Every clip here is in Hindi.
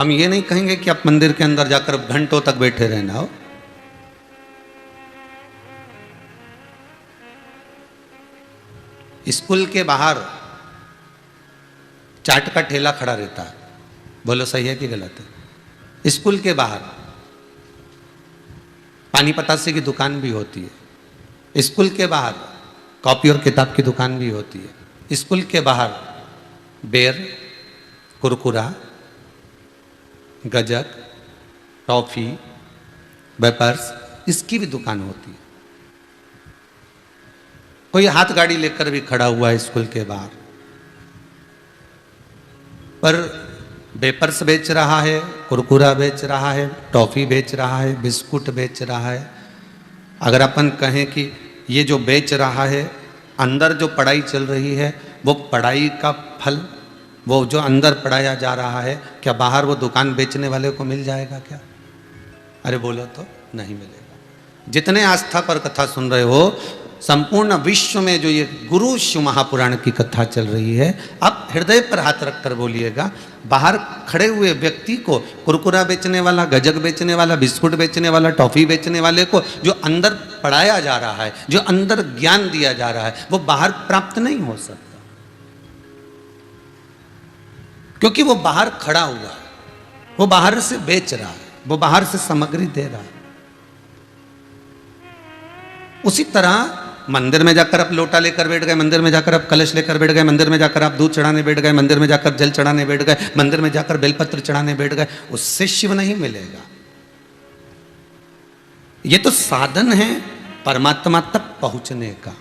हम ये नहीं कहेंगे कि आप मंदिर के अंदर जाकर घंटों तक बैठे रहना हो। स्कूल के बाहर चाट का ठेला खड़ा रहता है, बोलो सही है कि गलत है? स्कूल के बाहर पानी पतासे की दुकान भी होती है, स्कूल के बाहर कॉपी और किताब की दुकान भी होती है, स्कूल के बाहर बेर, कुरकुरा, गजक, टॉफी, वेपर्स, इसकी भी दुकान होती है। कोई हाथ गाड़ी लेकर भी खड़ा हुआ है स्कूल के बाहर, पर वेपर्स बेच रहा है, कुरकुरा बेच रहा है, टॉफी बेच रहा है, बिस्कुट बेच रहा है। अगर अपन कहें कि ये जो बेच रहा है, अंदर जो पढ़ाई चल रही है, वो पढ़ाई का फल, वो जो अंदर पढ़ाया जा रहा है, क्या बाहर वो दुकान बेचने वाले को मिल जाएगा क्या? अरे बोलो तो नहीं मिलेगा। जितने आस्था पर कथा सुन रहे हो, संपूर्ण विश्व में जो ये गुरु शिव महापुराण की कथा चल रही है, आप हृदय पर हाथ रखकर बोलिएगा, बाहर खड़े हुए व्यक्ति को, कुरकुरा बेचने वाला, गजक बेचने वाला, बिस्कुट बेचने वाला, टॉफी बेचने वाले को जो अंदर पढ़ाया जा रहा है, जो अंदर ज्ञान दिया जा रहा है, वो बाहर प्राप्त नहीं हो सकता, क्योंकि वो बाहर खड़ा हुआ है, वो बाहर से बेच रहा है, वो बाहर से सामग्री दे रहा है। उसी तरह मंदिर में जाकर आप लोटा लेकर बैठ गए, मंदिर में जाकर आप कलश लेकर बैठ गए, मंदिर में जाकर आप दूध चढ़ाने बैठ गए, मंदिर में जाकर जल चढ़ाने बैठ गए, मंदिर में जाकर बेलपत्र चढ़ाने बैठ गए, उससे शिव नहीं मिलेगा। ये तो साधन है परमात्मा तक पहुंचने का।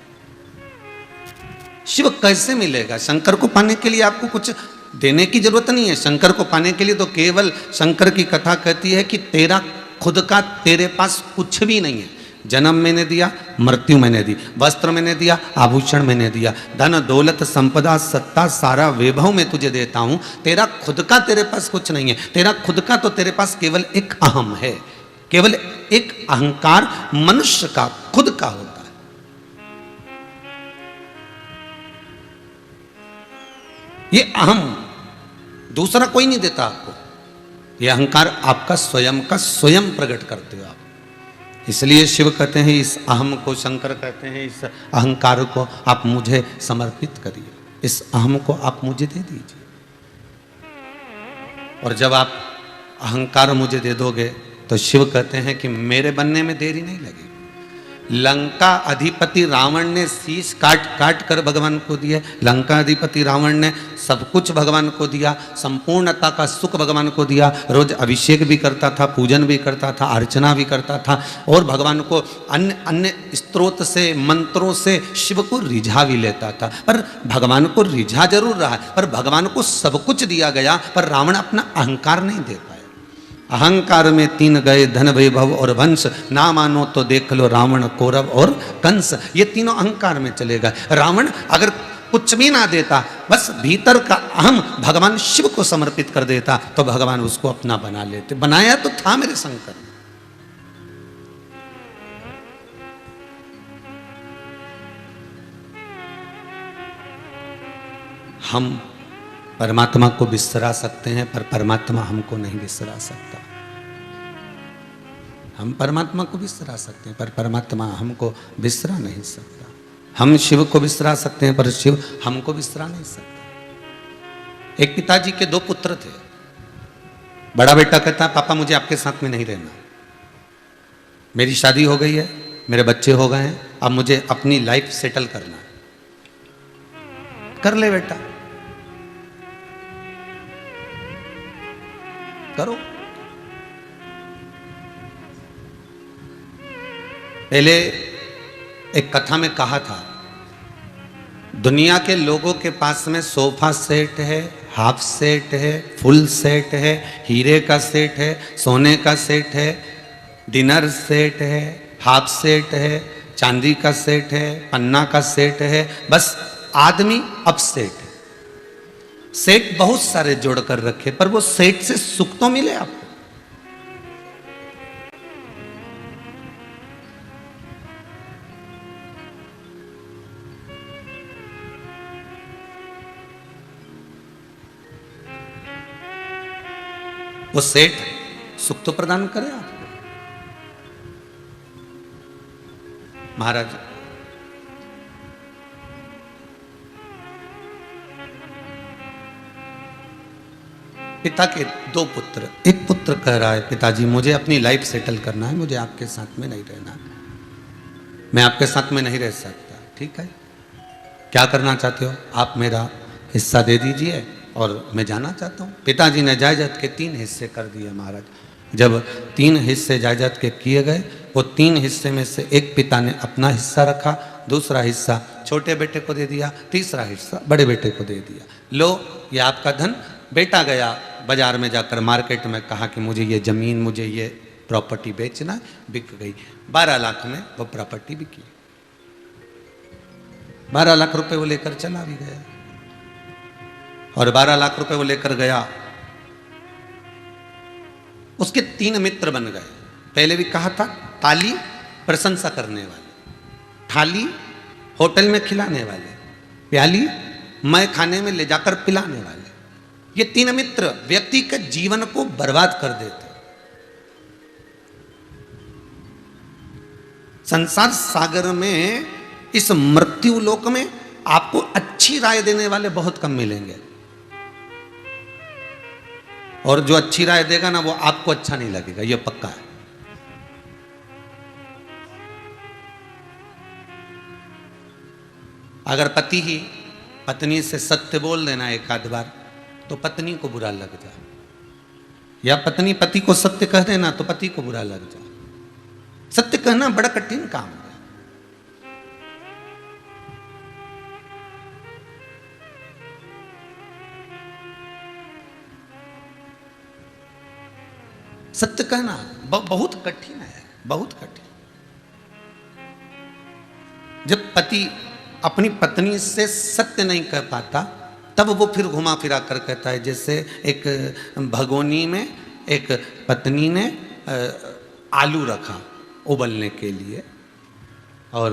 शिव कैसे मिलेगा? शंकर को पाने के लिए आपको कुछ देने की जरूरत नहीं है। शंकर को पाने के लिए तो केवल शंकर की कथा कहती है कि तेरा खुद का तेरे पास कुछ भी नहीं है। जन्म मैंने दिया, मृत्यु मैंने दी, वस्त्र मैंने दिया, आभूषण मैंने दिया, धन दौलत संपदा सत्ता सारा वैभव मैं तुझे देता हूं। तेरा खुद का तेरे पास कुछ नहीं है। तेरा खुद का तो तेरे पास केवल एक अहम है, केवल एक अहंकार मनुष्य का खुद का होता है। ये अहम दूसरा कोई नहीं देता आपको, ये अहंकार आपका स्वयं का स्वयं प्रकट करते हो आप। इसलिए शिव कहते हैं, इस अहम को, शंकर कहते हैं, इस अहंकार को आप मुझे समर्पित करिए, इस अहम को आप मुझे दे दीजिए। और जब आप अहंकार मुझे दे दोगे तो शिव कहते हैं कि मेरे बनने में देरी नहीं लगेगी। लंका अधिपति रावण ने शीश काट काट कर भगवान को दिया। लंका अधिपति रावण ने सब कुछ भगवान को दिया, संपूर्णता का सुख भगवान को दिया। रोज अभिषेक भी करता था, पूजन भी करता था, अर्चना भी करता था, और भगवान को अन्य अन्य स्त्रोत से, मंत्रों से शिव को रिझा भी लेता था। पर भगवान को रिझा जरूर रहा है, पर भगवान को सब कुछ दिया गया, पर रावण अपना अहंकार नहीं दे पाया। अहंकार में तीन गए, धन वैभव और वंश, ना मानो तो देख लो रावण, कौरव और कंस। ये तीनों अहंकार में चले गए। रावण अगर कुछ भी ना देता, बस भीतर का अहम भगवान शिव को समर्पित कर देता, तो भगवान उसको अपना बना लेते। बनाया तो था मेरे शंकर ने। हम परमात्मा को बिसरा सकते हैं, पर परमात्मा हमको नहीं बिसरा सकता। हम परमात्मा को बिसरा सकते हैं, पर परमात्मा हमको बिसरा नहीं सकता। हम शिव को बिसरा सकते हैं, पर शिव हमको बिसरा नहीं सकता। एक पिताजी के दो पुत्र थे। बड़ा बेटा कहता, पापा मुझे आपके साथ में नहीं रहना, मेरी शादी हो गई है, मेरे बच्चे हो गए हैं, अब मुझे अपनी लाइफ सेटल करना है। कर ले बेटा, करो। पहले एक कथा में कहा था, दुनिया के लोगों के पास में सोफा सेट है, हाफ सेट है, फुल सेट है, हीरे का सेट है, सोने का सेट है, डिनर सेट है, हाफ सेट है, चांदी का सेट है, पन्ना का सेट है, बस आदमी अपसेट है। सेट बहुत सारे जोड़कर रखे, पर वो सेट से सुख तो मिले आपको। वो सेठ सुख तो प्रदान करे आपको। महाराज पिता के दो पुत्र, एक पुत्र कह रहा है पिताजी मुझे अपनी लाइफ सेटल करना है, मुझे आपके साथ में नहीं रहना, मैं आपके साथ में नहीं रह सकता। ठीक है, क्या करना चाहते हो आप, मेरा हिस्सा दे दीजिए और मैं जाना चाहता हूँ। पिताजी ने जायदाद के 3 हिस्से कर दिए महाराज। जब 3 हिस्से जायदाद के किए गए, वो 3 हिस्से में से एक पिता ने अपना हिस्सा रखा, दूसरा हिस्सा छोटे बेटे को दे दिया, तीसरा हिस्सा बड़े बेटे को दे दिया। लो ये आपका धन। बेटा गया बाजार में जाकर मार्केट में, कहा कि मुझे ये जमीन, मुझे ये प्रॉपर्टी बेचना है, बिक गई। 12 लाख में वो प्रॉपर्टी बिकी। 12 लाख रुपए वो लेकर चला भी गया। और 12 लाख रुपए वो लेकर गया, उसके 3 मित्र बन गए। पहले भी कहा था, ताली प्रशंसा करने वाले, थाली होटल में खिलाने वाले, प्याली मैं खाने में ले जाकर पिलाने वाले। ये 3 मित्र व्यक्ति के जीवन को बर्बाद कर देते। संसार सागर में, इस मृत्यु लोक में आपको अच्छी राय देने वाले बहुत कम मिलेंगे, और जो अच्छी राय देगा ना वो आपको अच्छा नहीं लगेगा, ये पक्का है। अगर पति ही पत्नी से सत्य बोल देना एक आध बार तो पत्नी को बुरा लग जाए, या पत्नी पति को सत्य कह देना तो पति को बुरा लग जाए। सत्य कहना बड़ा कठिन काम है। सत्य कहना बहुत कठिन है, बहुत कठिन। जब पति अपनी पत्नी से सत्य नहीं कह पाता, तब वो फिर घुमा फिरा कर कहता है। जैसे एक भगोनी में एक पत्नी ने आलू रखा उबलने के लिए, और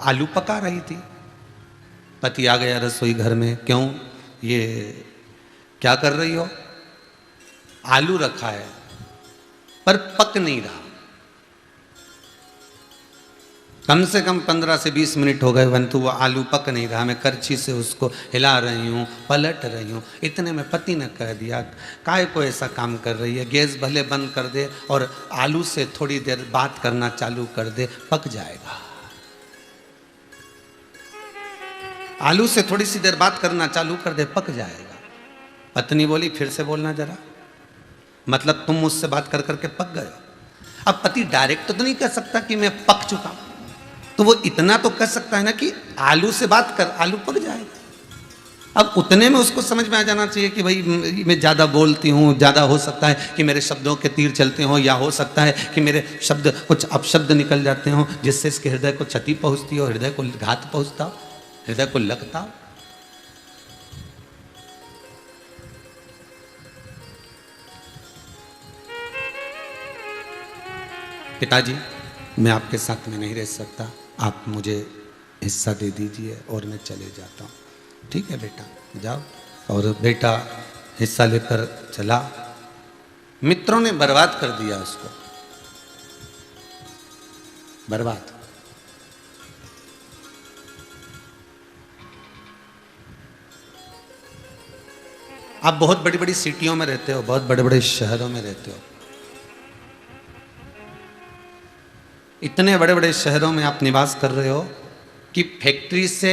आलू पका रही थी। पति आ गया रसोई घर में, क्यों ये क्या कर रही हो? आलू रखा है पर पक नहीं रहा। कम से कम 15 से 20 मिनट हो गए, परंतु वो आलू पक नहीं रहा। मैं करछी से उसको हिला रही हूँ, पलट रही हूँ। इतने में पति ने कह दिया, काहे को ऐसा काम कर रही है, गैस भले बंद कर दे और आलू से थोड़ी देर बात करना चालू कर दे, पक जाएगा। आलू से थोड़ी सी देर बात करना चालू कर दे, पक जाएगा। पत्नी बोली, फिर से बोलना जरा, मतलब तुम मुझसे बात कर करके पक गए। अब पति डायरेक्ट तो नहीं कह सकता कि मैं पक चुका, तो वो इतना तो कह सकता है ना कि आलू से बात कर, आलू पक जाएगा। अब उतने में उसको समझ में आ जाना चाहिए कि भाई मैं ज़्यादा बोलती हूँ, ज़्यादा हो सकता है कि मेरे शब्दों के तीर चलते हों, या हो सकता है कि मेरे शब्द कुछ अपशब्द निकल जाते हों, जिससे इसके हृदय को क्षति पहुँचती हो, हृदय को घात पहुँचता हो, हृदय को लगता हो। पिताजी मैं आपके साथ में नहीं रह सकता, आप मुझे हिस्सा दे दीजिए और मैं चले जाता हूँ। ठीक है बेटा जाओ। और बेटा हिस्सा लेकर चला। मित्रों ने बर्बाद कर दिया उसको, बर्बाद। आप बहुत बड़ी बड़ी सिटियों में रहते हो, बहुत बड़े बड़े शहरों में रहते हो। इतने बड़े बड़े शहरों में आप निवास कर रहे हो कि फैक्ट्री से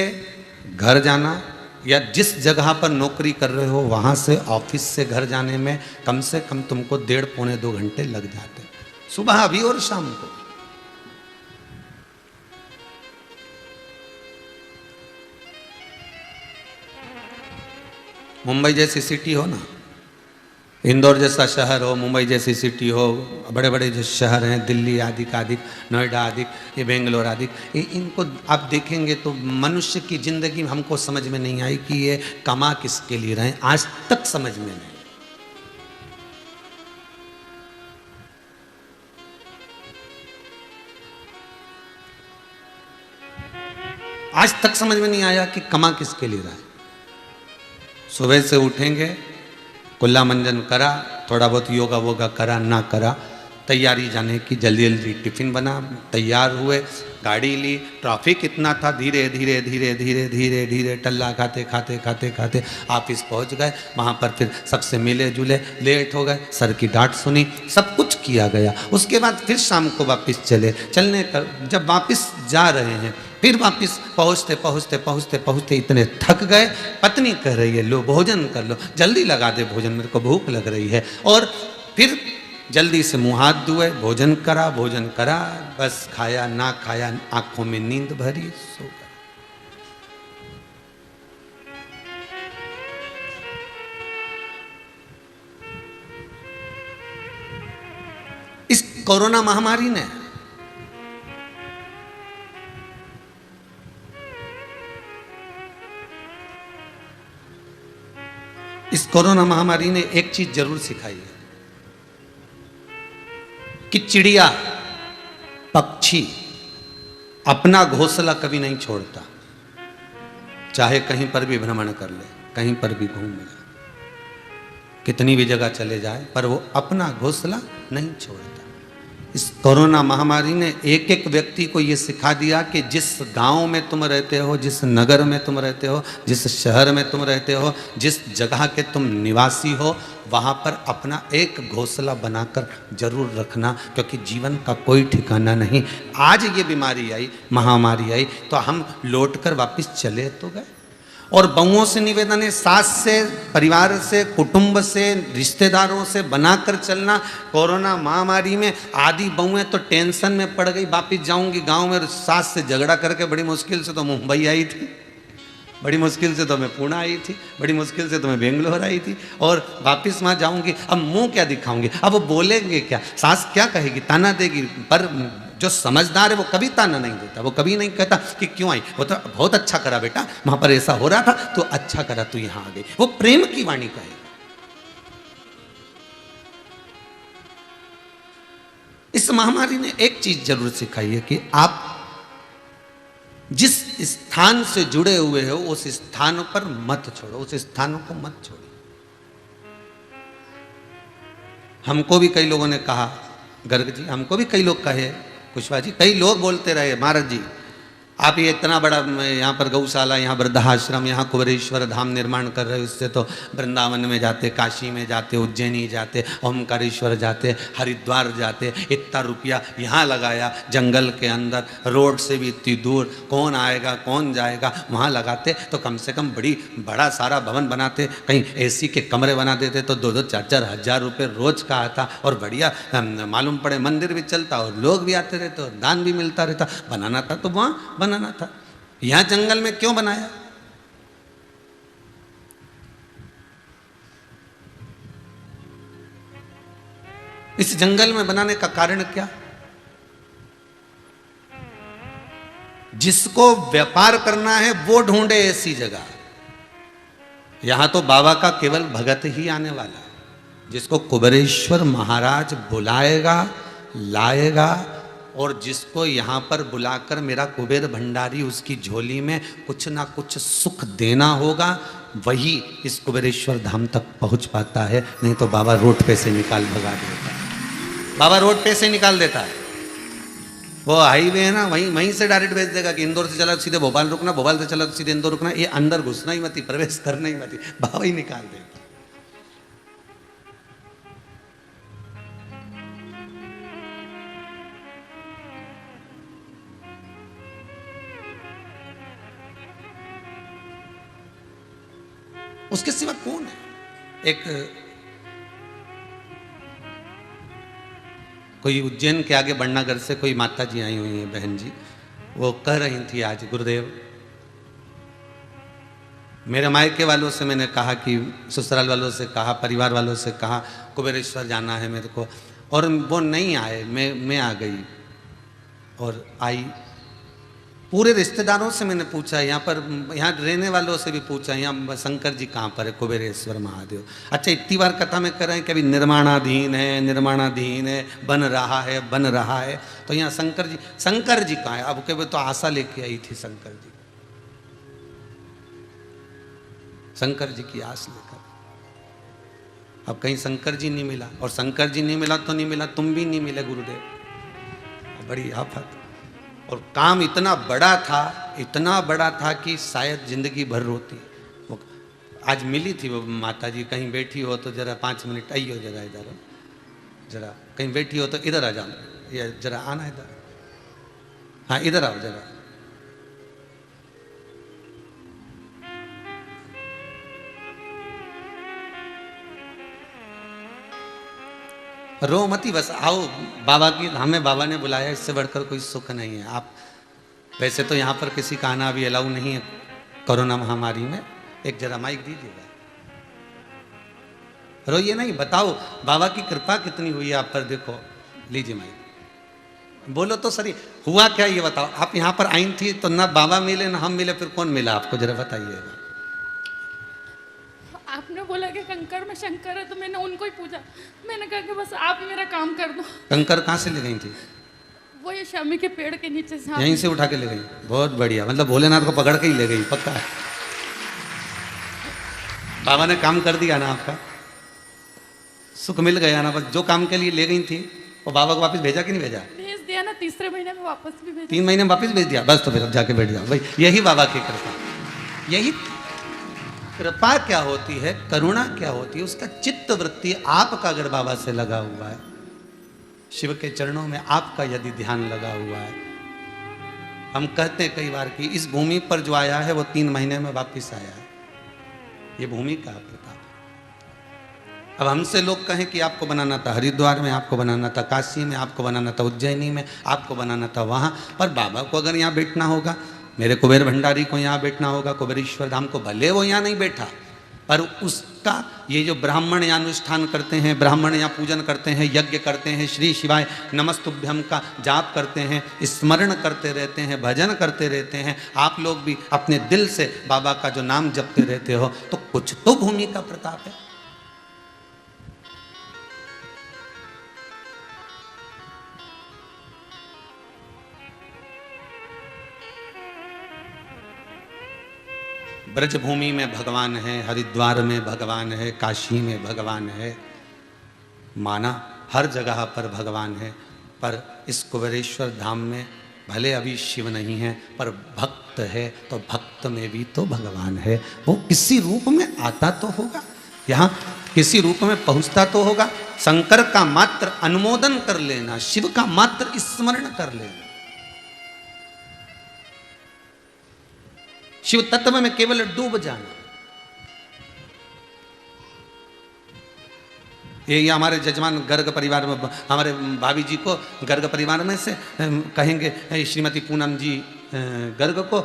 घर जाना या जिस जगह पर नौकरी कर रहे हो वहाँ से ऑफिस से घर जाने में कम से कम तुमको 1.5-2 घंटे लग जाते, सुबह भी और शाम को। मुंबई जैसी सिटी हो ना, इंदौर जैसा शहर हो, मुंबई जैसी सिटी हो, बड़े बड़े जो शहर हैं दिल्ली आदि आदि, नोएडा आदि, ये बेंगलोर आदि, इनको आप देखेंगे तो मनुष्य की ज़िंदगी हमको समझ में नहीं आई कि ये कमा किसके लिए रहे, आज तक समझ में नहीं। आज तक समझ में नहीं आया कि कमा किसके लिए रहे। सुबह से उठेंगे, कुल्ला मंजन करा, थोड़ा बहुत योगा वोगा करा ना करा, तैयारी जाने की, जल्दी जल्दी टिफिन बना, तैयार हुए, गाड़ी ली, ट्रैफिक इतना था, धीरे धीरे धीरे धीरे धीरे धीरे टल्ला खाते खाते खाते खाते ऑफिस पहुंच गए। वहाँ पर फिर सबसे मिले जुले, लेट हो गए, सर की डांट सुनी, सब कुछ किया गया। उसके बाद फिर शाम को वापस चलने का जब वापस जा रहे हैं, फिर वापस पहुँचते पहुँचते पहुँचते पहुँचते इतने थक गए। पत्नी कह रही है लो भोजन कर लो, जल्दी लगा दे भोजन, मेरे को भूख लग रही है। और फिर जल्दी से मुंह हाथ धोए, भोजन करा, बस खाया ना खाया, आंखों में नींद भरी, सो गए। इस कोरोना महामारी ने एक चीज जरूर सिखाई है कि चिड़िया, पक्षी अपना घोंसला कभी नहीं छोड़ता, चाहे कहीं पर भी भ्रमण कर ले, कहीं पर भी घूम ले, कितनी भी जगह चले जाए, पर वो अपना घोंसला नहीं छोड़ता। इस कोरोना महामारी ने एक एक व्यक्ति को ये सिखा दिया कि जिस गांव में तुम रहते हो, जिस नगर में तुम रहते हो, जिस शहर में तुम रहते हो, जिस जगह के तुम निवासी हो, वहाँ पर अपना एक घोंसला बनाकर जरूर रखना, क्योंकि जीवन का कोई ठिकाना नहीं। आज ये बीमारी आई, महामारी आई, तो हम लौट कर वापस चले तो गए। और बहुओं से निवेदन है, सास से, परिवार से, कुटुंब से, रिश्तेदारों से बनाकर चलना। कोरोना महामारी में आधी बहुएं तो टेंशन में पड़ गई, वापिस जाऊंगी गांव में, सास से झगड़ा करके बड़ी मुश्किल से तो मुंबई आई थी, बड़ी मुश्किल से तो मैं पुणे आई थी, बड़ी मुश्किल से तो मैं बेंगलोर आई थी, और वापस वहाँ जाऊंगी, अब मुंह क्या दिखाऊंगी, अब वो बोलेंगे क्या, सास क्या कहेगी, ताना देगी। पर जो समझदार है वो कभी ताना नहीं देता, वो कभी नहीं कहता कि क्यों आई, वो तो बहुत अच्छा करा बेटा, वहां पर ऐसा हो रहा था तो अच्छा करा तू यहां आ गई, वो प्रेम की वाणी कहे। इस महामारी ने एक चीज जरूर सिखाई है कि आप जिस स्थान से जुड़े हुए हो उस स्थान पर मत छोड़ो, उस स्थानों को मत छोड़ो। हमको भी कई लोगों ने कहा, गर्ग जी, हमको भी कई लोग कहे, कुशवाहा जी, कई लोग बोलते रहे, महाराज जी आप ये इतना बड़ा यहाँ पर गौशाला, यहाँ वृद्धाश्रम, यहाँ कुबेरेश्वर धाम निर्माण कर रहे हो, इससे तो वृंदावन में जाते, काशी में जाते, उज्जैनी जाते, ओमकारेश्वर जाते, हरिद्वार जाते, इतना रुपया यहाँ लगाया, जंगल के अंदर, रोड से भी इतनी दूर, कौन आएगा कौन जाएगा, वहाँ लगाते तो कम से कम बड़ा सारा भवन बनाते, कहीं एसी के कमरे बना देते तो 2-2, 4-4 हज़ार रुपये रोज का आता, और बढ़िया मालूम पड़े मंदिर भी चलता और लोग भी आते रहते और दान भी मिलता रहता। बनाना था तो वहाँ बनाना था, यहां जंगल में क्यों बनाया? इस जंगल में बनाने का कारण क्या? जिसको व्यापार करना है वो ढूंढे ऐसी जगह। यहां तो बाबा का केवल भगत ही आने वाला है, जिसको कुबेरेश्वर महाराज बुलाएगा, लाएगा, और जिसको यहाँ पर बुलाकर मेरा कुबेर भंडारी उसकी झोली में कुछ ना कुछ सुख देना होगा, वही इस कुबेरेश्वर धाम तक पहुँच पाता है। नहीं तो बाबा रोड पे से निकाल भगा देता है, बाबा रोड पे से निकाल देता है। वो हाईवे है ना, वहीं से डायरेक्ट भेज देगा कि इंदौर से चला तो सीधे भोपाल रुकना, भोपाल से चला तो सीधे इंदौर रुकना, ये अंदर घुसना ही मत, प्रवेश करना ही मत, बाबा ही निकाल देगा। उसके सिवा कौन है? एक कोई उज्जैन के आगे बड़नागर से कोई माता जी आई हुई हैं, बहन जी, वो कह रही थी आज, गुरुदेव मेरे मायके वालों से मैंने कहा कि, ससुराल वालों से कहा, परिवार वालों से कहा कुबेरेश्वर जाना है मेरे को, और वो नहीं आए, मैं आ गई। और आई, पूरे रिश्तेदारों से मैंने पूछा, यहाँ रहने वालों से भी पूछा, यहाँ शंकर जी कहाँ पर है, कुबेरेश्वर महादेव। अच्छा, इतनी बार कथा में कर रहे हैं कि अभी निर्माणाधीन है, बन रहा है, तो यहाँ शंकर जी कहाँ है? अब के तो आशा लेके आई थी शंकर जी की आस लेकर। अब कहीं शंकर जी नहीं मिला, और शंकर जी नहीं मिला तो नहीं मिला, तुम भी नहीं मिले गुरुदेव, बड़ी आफत। और काम इतना बड़ा था कि शायद जिंदगी भर रोती। वो आज मिली थी वो माता जी, कहीं बैठी हो तो जरा 5 मिनट आइयो, जरा इधर, जरा कहीं बैठी हो तो इधर आ जाओ, या जरा आना इधर, हाँ इधर आओ जरा। रो मती, बस आओ, बाबा की, हमें बाबा ने बुलाया, इससे बढ़कर कोई सुख नहीं है। आप वैसे तो यहाँ पर किसी का आना अभी अलाउ नहीं है कोरोना महामारी में। एक जरा माइक दीजिएगा, रोइए नहीं, बताओ बाबा की कृपा कितनी हुई है आप पर, देखो, लीजिए माइक, बोलो तो सही, हुआ क्या ये बताओ। आप यहाँ पर आई थी तो ना बाबा मिले ना हम मिले, फिर कौन मिला आपको, जरा बताइएगा। आपने बोला कि कंकर में शंकर है, तो मैंने उनको ही पूछा, मैंने कहा कि बस आप मेरा काम कर दो। कंकर कहाँ से ले गई थी? वो ये शामी के पेड़ के नीचे से यहीं से उठा के ले गई, बहुत बढ़िया, मतलब भोलेनाथ को पकड़ के ही ले गई, पक्का है। बाबा ने काम कर दिया ना आपका, सुख मिल गया ना, बस जो काम के लिए ले गई थी वो बाबा को वापस भेजा कि नहीं भेजा? भेज दिया ना, तीसरे महीने में वापस भी भेजा। 3 महीने में वापस भेज दिया, बस तो फिर अब जाके बैठ जाओ भाई। यही बाबा की कृपा, यही कृपा क्या होती है, करुणा क्या होती है, उसका चित्त वृत्ति आपका अगर बाबा से लगा हुआ है, शिव के चरणों में आपका यदि ध्यान लगा हुआ है। हम कहते हैं कई बार कि इस भूमि पर जो आया है वो 3 महीने में वापस आया है, ये भूमि का प्रताप। अब हमसे लोग कहें कि आपको बनाना था हरिद्वार में, आपको बनाना था काशी में, आपको बनाना था उज्जैनी में, आपको बनाना था वहाँ, पर बाबा को अगर यहाँ बैठना होगा, मेरे कुबेर भंडारी को यहाँ बैठना होगा, कुबेरेश्वर धाम को, भले वो यहाँ नहीं बैठा, पर उसका ये जो ब्राह्मण यहाँ अनुष्ठान करते हैं, ब्राह्मण यहाँ पूजन करते हैं, यज्ञ करते हैं, श्री शिवाय नमस्तुभ्यम का जाप करते हैं, स्मरण करते रहते हैं, भजन करते रहते हैं, आप लोग भी अपने दिल से बाबा का जो नाम जपते रहते हो, तो कुछ तो भूमि का प्रताप है। ब्रजभूमि में भगवान है, हरिद्वार में भगवान है, काशी में भगवान है, माना हर जगह पर भगवान है। पर इस कुबेरेश्वर धाम में भले अभी शिव नहीं है, पर भक्त है, तो भक्त में भी तो भगवान है। वो किसी रूप में आता तो होगा, यहाँ किसी रूप में पहुँचता तो होगा। शंकर का मात्र अनुमोदन कर लेना, शिव का मात्र स्मरण कर लेना, शिव तत्व में केवल डूब जाना। ये हमारे जजमान गर्ग परिवार में, हमारे भाभी जी को गर्ग परिवार में से कहेंगे, श्रीमती पूनम जी गर्ग को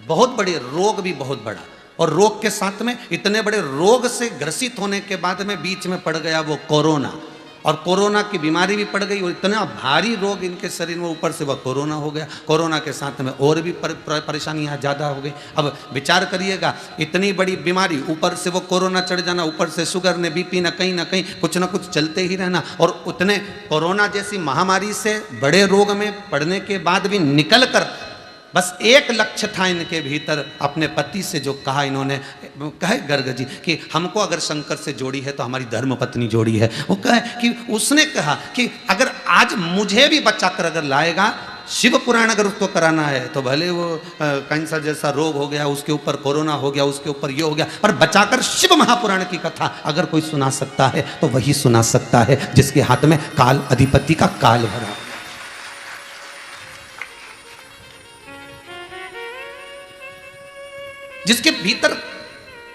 बहुत बड़े रोग भी बहुत बड़ा, और रोग के साथ में इतने बड़े रोग से ग्रसित होने के बाद में बीच में पड़ गया वो कोरोना, और कोरोना की बीमारी भी पड़ गई, और इतना भारी रोग इनके शरीर में, ऊपर से वह कोरोना हो गया। कोरोना के साथ में और भी परेशानियां ज़्यादा हो गई। अब विचार करिएगा, इतनी बड़ी बीमारी, ऊपर से वो कोरोना चढ़ जाना, ऊपर से शुगर ने, बीपी न कहीं ना कहीं कुछ ना कुछ चलते ही रहना, और उतने कोरोना जैसी महामारी से बड़े रोग में पड़ने के बाद भी निकल कर बस एक लक्ष्य था इनके भीतर, अपने पति से जो कहा इन्होंने, कहे गर्ग जी कि हमको अगर शंकर से जोड़ी है तो हमारी धर्म पत्नी जोड़ी है। वो कहे कि उसने कहा कि अगर आज मुझे भी बचा कर अगर लाएगा, शिव पुराण अगर उसको कराना है, तो भले वो कैंसर जैसा रोग हो गया, उसके ऊपर कोरोना हो गया, उसके ऊपर ये हो गया, पर बचाकर शिव महापुराण की कथा अगर कोई सुना सकता है तो वही सुना सकता है जिसके हाथ में काल अधिपति का काल भरा। जिसके भीतर,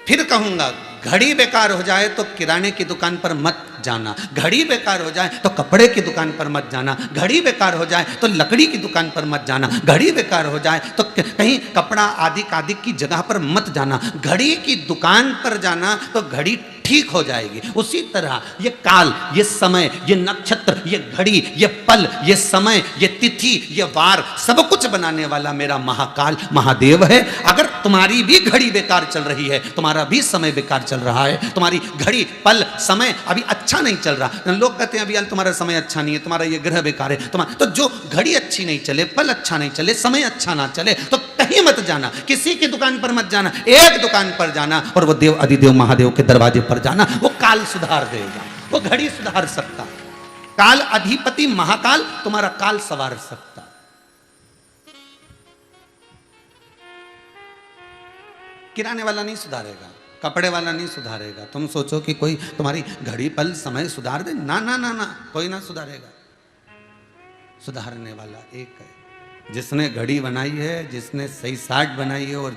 फिर कहूंगा, घड़ी बेकार हो जाए तो किराने की दुकान पर मत जाना, घड़ी बेकार हो जाए तो कपड़े की दुकान पर मत जाना, घड़ी बेकार हो जाए तो लकड़ी की दुकान पर मत जाना, घड़ी बेकार हो जाए तो कहीं कपड़ा आदि की जगह पर मत जाना, घड़ी की दुकान पर जाना तो घड़ी ठीक हो जाएगी। उसी तरह ये काल, ये समय, ये नक्षत्र, ये घड़ी, ये पल, ये समय, ये तिथि, ये वार, सब कुछ बनाने वाला मेरा महाकाल महादेव है। अगर तुम्हारी भी घड़ी बेकार चल रही है, तुम्हारा भी समय बेकार चल रहा है, तुम्हारी घड़ी पल समय अभी अच्छा अच्छा नहीं चल रहा, लोग कहते हैं अभी यार तुम्हारा समय अच्छा नहीं है, तुम्हारा ये ग्रह बेकार है, तुम्हारा तो जो घड़ी अच्छी नहीं चले, पल अच्छा नहीं चले, समय अच्छा ना चले, तो कहीं मत जाना, किसी की दुकान पर मत जाना, एक दुकान पर जाना और वो देव अधिदेव महादेव के दरवाजे पर जाना, वो काल सुधार देगा, वो घड़ी सुधार सकता। काल अधिपति महाकाल तुम्हारा काल सवार सकता। किराने वाला नहीं सुधारेगा, कपड़े वाला नहीं सुधारेगा। तुम सोचो कि कोई तुम्हारी घड़ी पल समय सुधार दे, ना ना ना ना, कोई ना सुधारेगा। सुधारने वाला एक है, जिसने घड़ी बनाई है, जिसने सही साठ बनाई है, और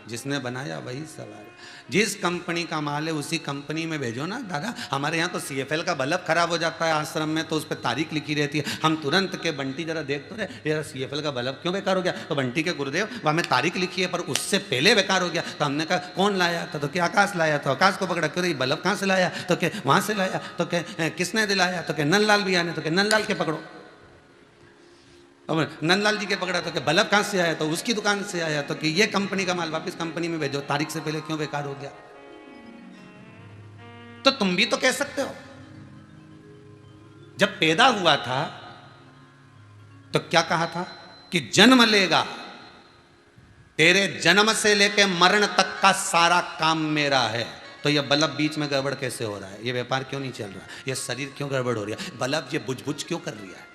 जिसने बनाया वही सवार। जिस कंपनी का माल है उसी कंपनी में भेजो ना दादा। हमारे यहाँ तो CFL का बल्ब खराब हो जाता है आश्रम में, तो उस पर तारीख लिखी रहती है, हम तुरंत के बंटी जरा देख तो रहे, यार CFL का बल्ब क्यों बेकार हो गया, तो बंटी के गुरुदेव वहाँ में तारीख लिखी है पर उससे पहले बेकार हो गया। तो हमने कहा कौन लाया था, तो क्या आकाश लाया, तो आकाश को पकड़ा, क्यों बल्ब कहाँ से लाया, तो क्या वहाँ से लाया, तो क्या किसने दिलाया, तो क्या नंदलाल भैया ने, तो क्या नंदलाल के पकड़ो। और नंदलाल जी के पकड़ा तो कि बल्ब कहाँ से आया, तो उसकी दुकान से आया, तो कि ये कंपनी का माल वापस कंपनी में भेजो, तारीख से पहले क्यों बेकार हो गया। तो तुम भी तो कह सकते हो, जब पैदा हुआ था तो क्या कहा था कि जन्म लेगा, तेरे जन्म से लेके मरण तक का सारा काम मेरा है। तो ये बल्ब बीच में गड़बड़ कैसे हो रहा है, ये व्यापार क्यों नहीं चल रहा, ये शरीर क्यों गड़बड़ हो रही है, बल्ब ये बुझ बुझ क्यों कर रहा है,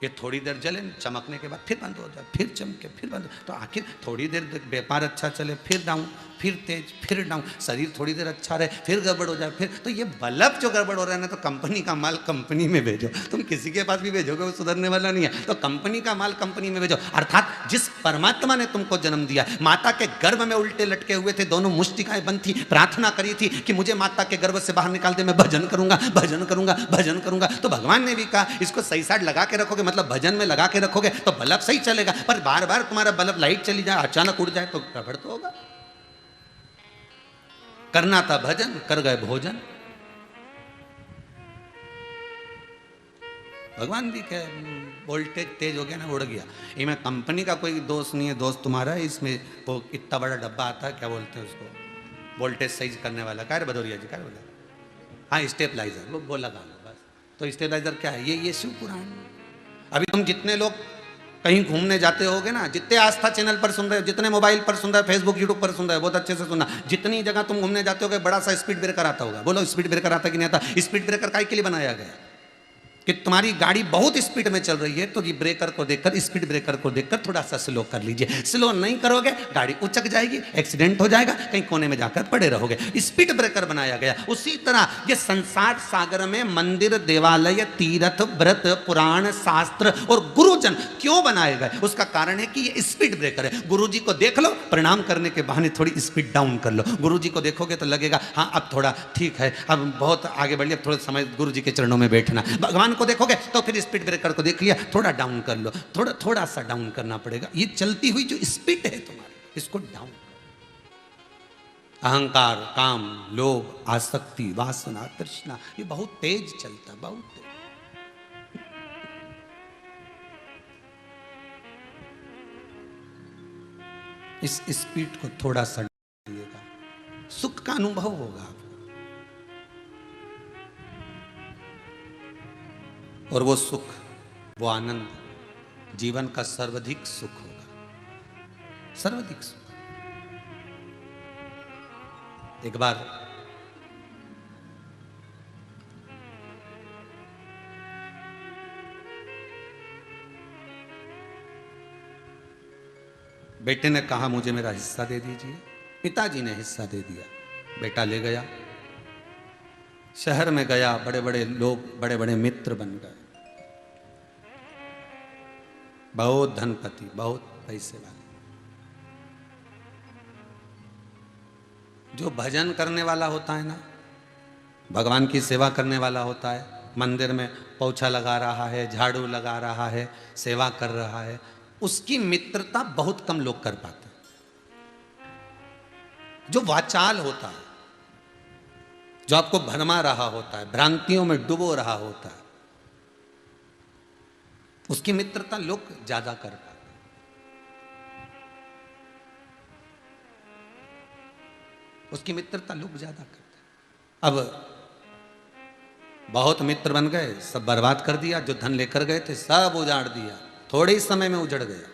ये थोड़ी देर जले, चमकने के बाद फिर बंद हो जाए, फिर चमके, फिर बंद। तो आखिर थोड़ी देर व्यापार अच्छा चले, फिर डाउन, फिर तेज, फिर डाउन, शरीर थोड़ी देर अच्छा रहे, फिर गड़बड़ हो जाए, फिर तो ये बल्ब जो गड़बड़ हो रहा है ना, तो कंपनी का माल कंपनी में भेजो। तुम किसी के पास भी भेजोगे वो सुधरने वाला नहीं है, तो कंपनी का माल कंपनी में भेजो। अर्थात जिस परमात्मा ने तुमको जन्म दिया, माता के गर्भ में उल्टे लटके हुए थे, दोनों मुष्टिकाएं बंद थी, प्रार्थना करी थी कि मुझे माता के गर्भ से बाहर निकाल दे, मैं भजन करूंगा, भजन करूंगा, भजन करूंगा। तो भगवान ने भी कहा इसको सही साइड लगा के रखोगे, मतलब भजन में लगा के रखोगे तो बल्ब सही चलेगा, पर बार बार तुम्हारा बल्ब लाइट चली जाए, अचानक उड़ जाए तो गड़बड़ तो होगा। करना था भजन, कर गए भोजन। भगवान भी कहे वोल्टेज तेज हो गया ना, उड़ गया। ये में कंपनी का कोई दोस्त नहीं है, दोस्त तुम्हारा है। इसमें वो इतना बड़ा डब्बा आता है, क्या बोलते हैं उसको, वोल्टेज सही करने वाला, क्या भदौरिया जी, क्या बोला, हाँ स्टेबलाइजर, वो लगा लो बस। तो स्टेबलाइजर क्या है, ये शिव पुराण। अभी तुम जितने लोग कहीं घूमने जाते होगे ना, जितने आस्था चैनल पर सुन रहे हो, जितने मोबाइल पर सुन रहे हो, फेसबुक यूट्यूब पर सुन रहे हो, बहुत अच्छे से सुनना, जितनी जगह तुम घूमने जाते होगे बड़ा सा स्पीड ब्रेकर आता होगा। बोलो स्पीड ब्रेकर आता कि नहीं आता। स्पीड ब्रेकर काहे के लिए बनाया गया कि तुम्हारी गाड़ी बहुत स्पीड में चल रही है, तो ये ब्रेकर को देखकर, स्पीड ब्रेकर को देखकर थोड़ा सा स्लो कर लीजिए। स्लो नहीं करोगे गाड़ी उचक जाएगी, एक्सीडेंट हो जाएगा, कहीं कोने में जाकर पड़े रहोगे। स्पीड ब्रेकर बनाया गया। उसी तरह ये संसार सागर में मंदिर, देवालय, तीर्थ, व्रत, पुराण, शास्त्र और गुरुजन क्यों बनाए गए, उसका कारण है कि ये स्पीड ब्रेकर है। गुरु जी को देख लो, प्रणाम करने के बहाने थोड़ी स्पीड डाउन कर लो। गुरु जी को देखोगे तो लगेगा हाँ अब थोड़ा ठीक है, अब बहुत आगे बढ़िए, अब थोड़ा समय गुरु जी के चरणों में बैठना। भगवान को देखोगे तो फिर स्पीड ब्रेकर को देख लिया, थोड़ा डाउन कर लो, थोड़ा थोड़ा सा डाउन करना पड़ेगा। ये चलती हुई जो स्पीड है तुम्हारी, इसको डाउन करो। अहंकार, काम, लोभ, आसक्ति, वासना, तृष्णा, ये बहुत तेज चलता, बहुत तेज। इस स्पीड को थोड़ा सा दिएगा, सुख का अनुभव होगा आपको। और वो सुख, वो आनंद जीवन का सर्वाधिक सुख होगा, सर्वाधिक सुख। एक बार बेटे ने कहा मुझे मेरा हिस्सा दे दीजिए। पिताजी ने हिस्सा दे दिया। बेटा ले गया, शहर में गया, बड़े बड़े लोग, बड़े बड़े मित्र बन गए, बहुत धनपति, बहुत पैसे वाले। जो भजन करने वाला होता है ना, भगवान की सेवा करने वाला होता है, मंदिर में पोछा लगा रहा है, झाड़ू लगा रहा है, सेवा कर रहा है, उसकी मित्रता बहुत कम लोग कर पाते हैं। जो वाचाल होता है, जो आपको भरमा रहा होता है, भ्रांतियों में डुबो रहा होता है, उसकी मित्रता लोग ज्यादा कर पाते। उसकी मित्रता लोग ज्यादा करते। अब बहुत मित्र बन गए, सब बर्बाद कर दिया, जो धन लेकर गए थे सब उजाड़ दिया, थोड़े ही समय में उजड़ गया।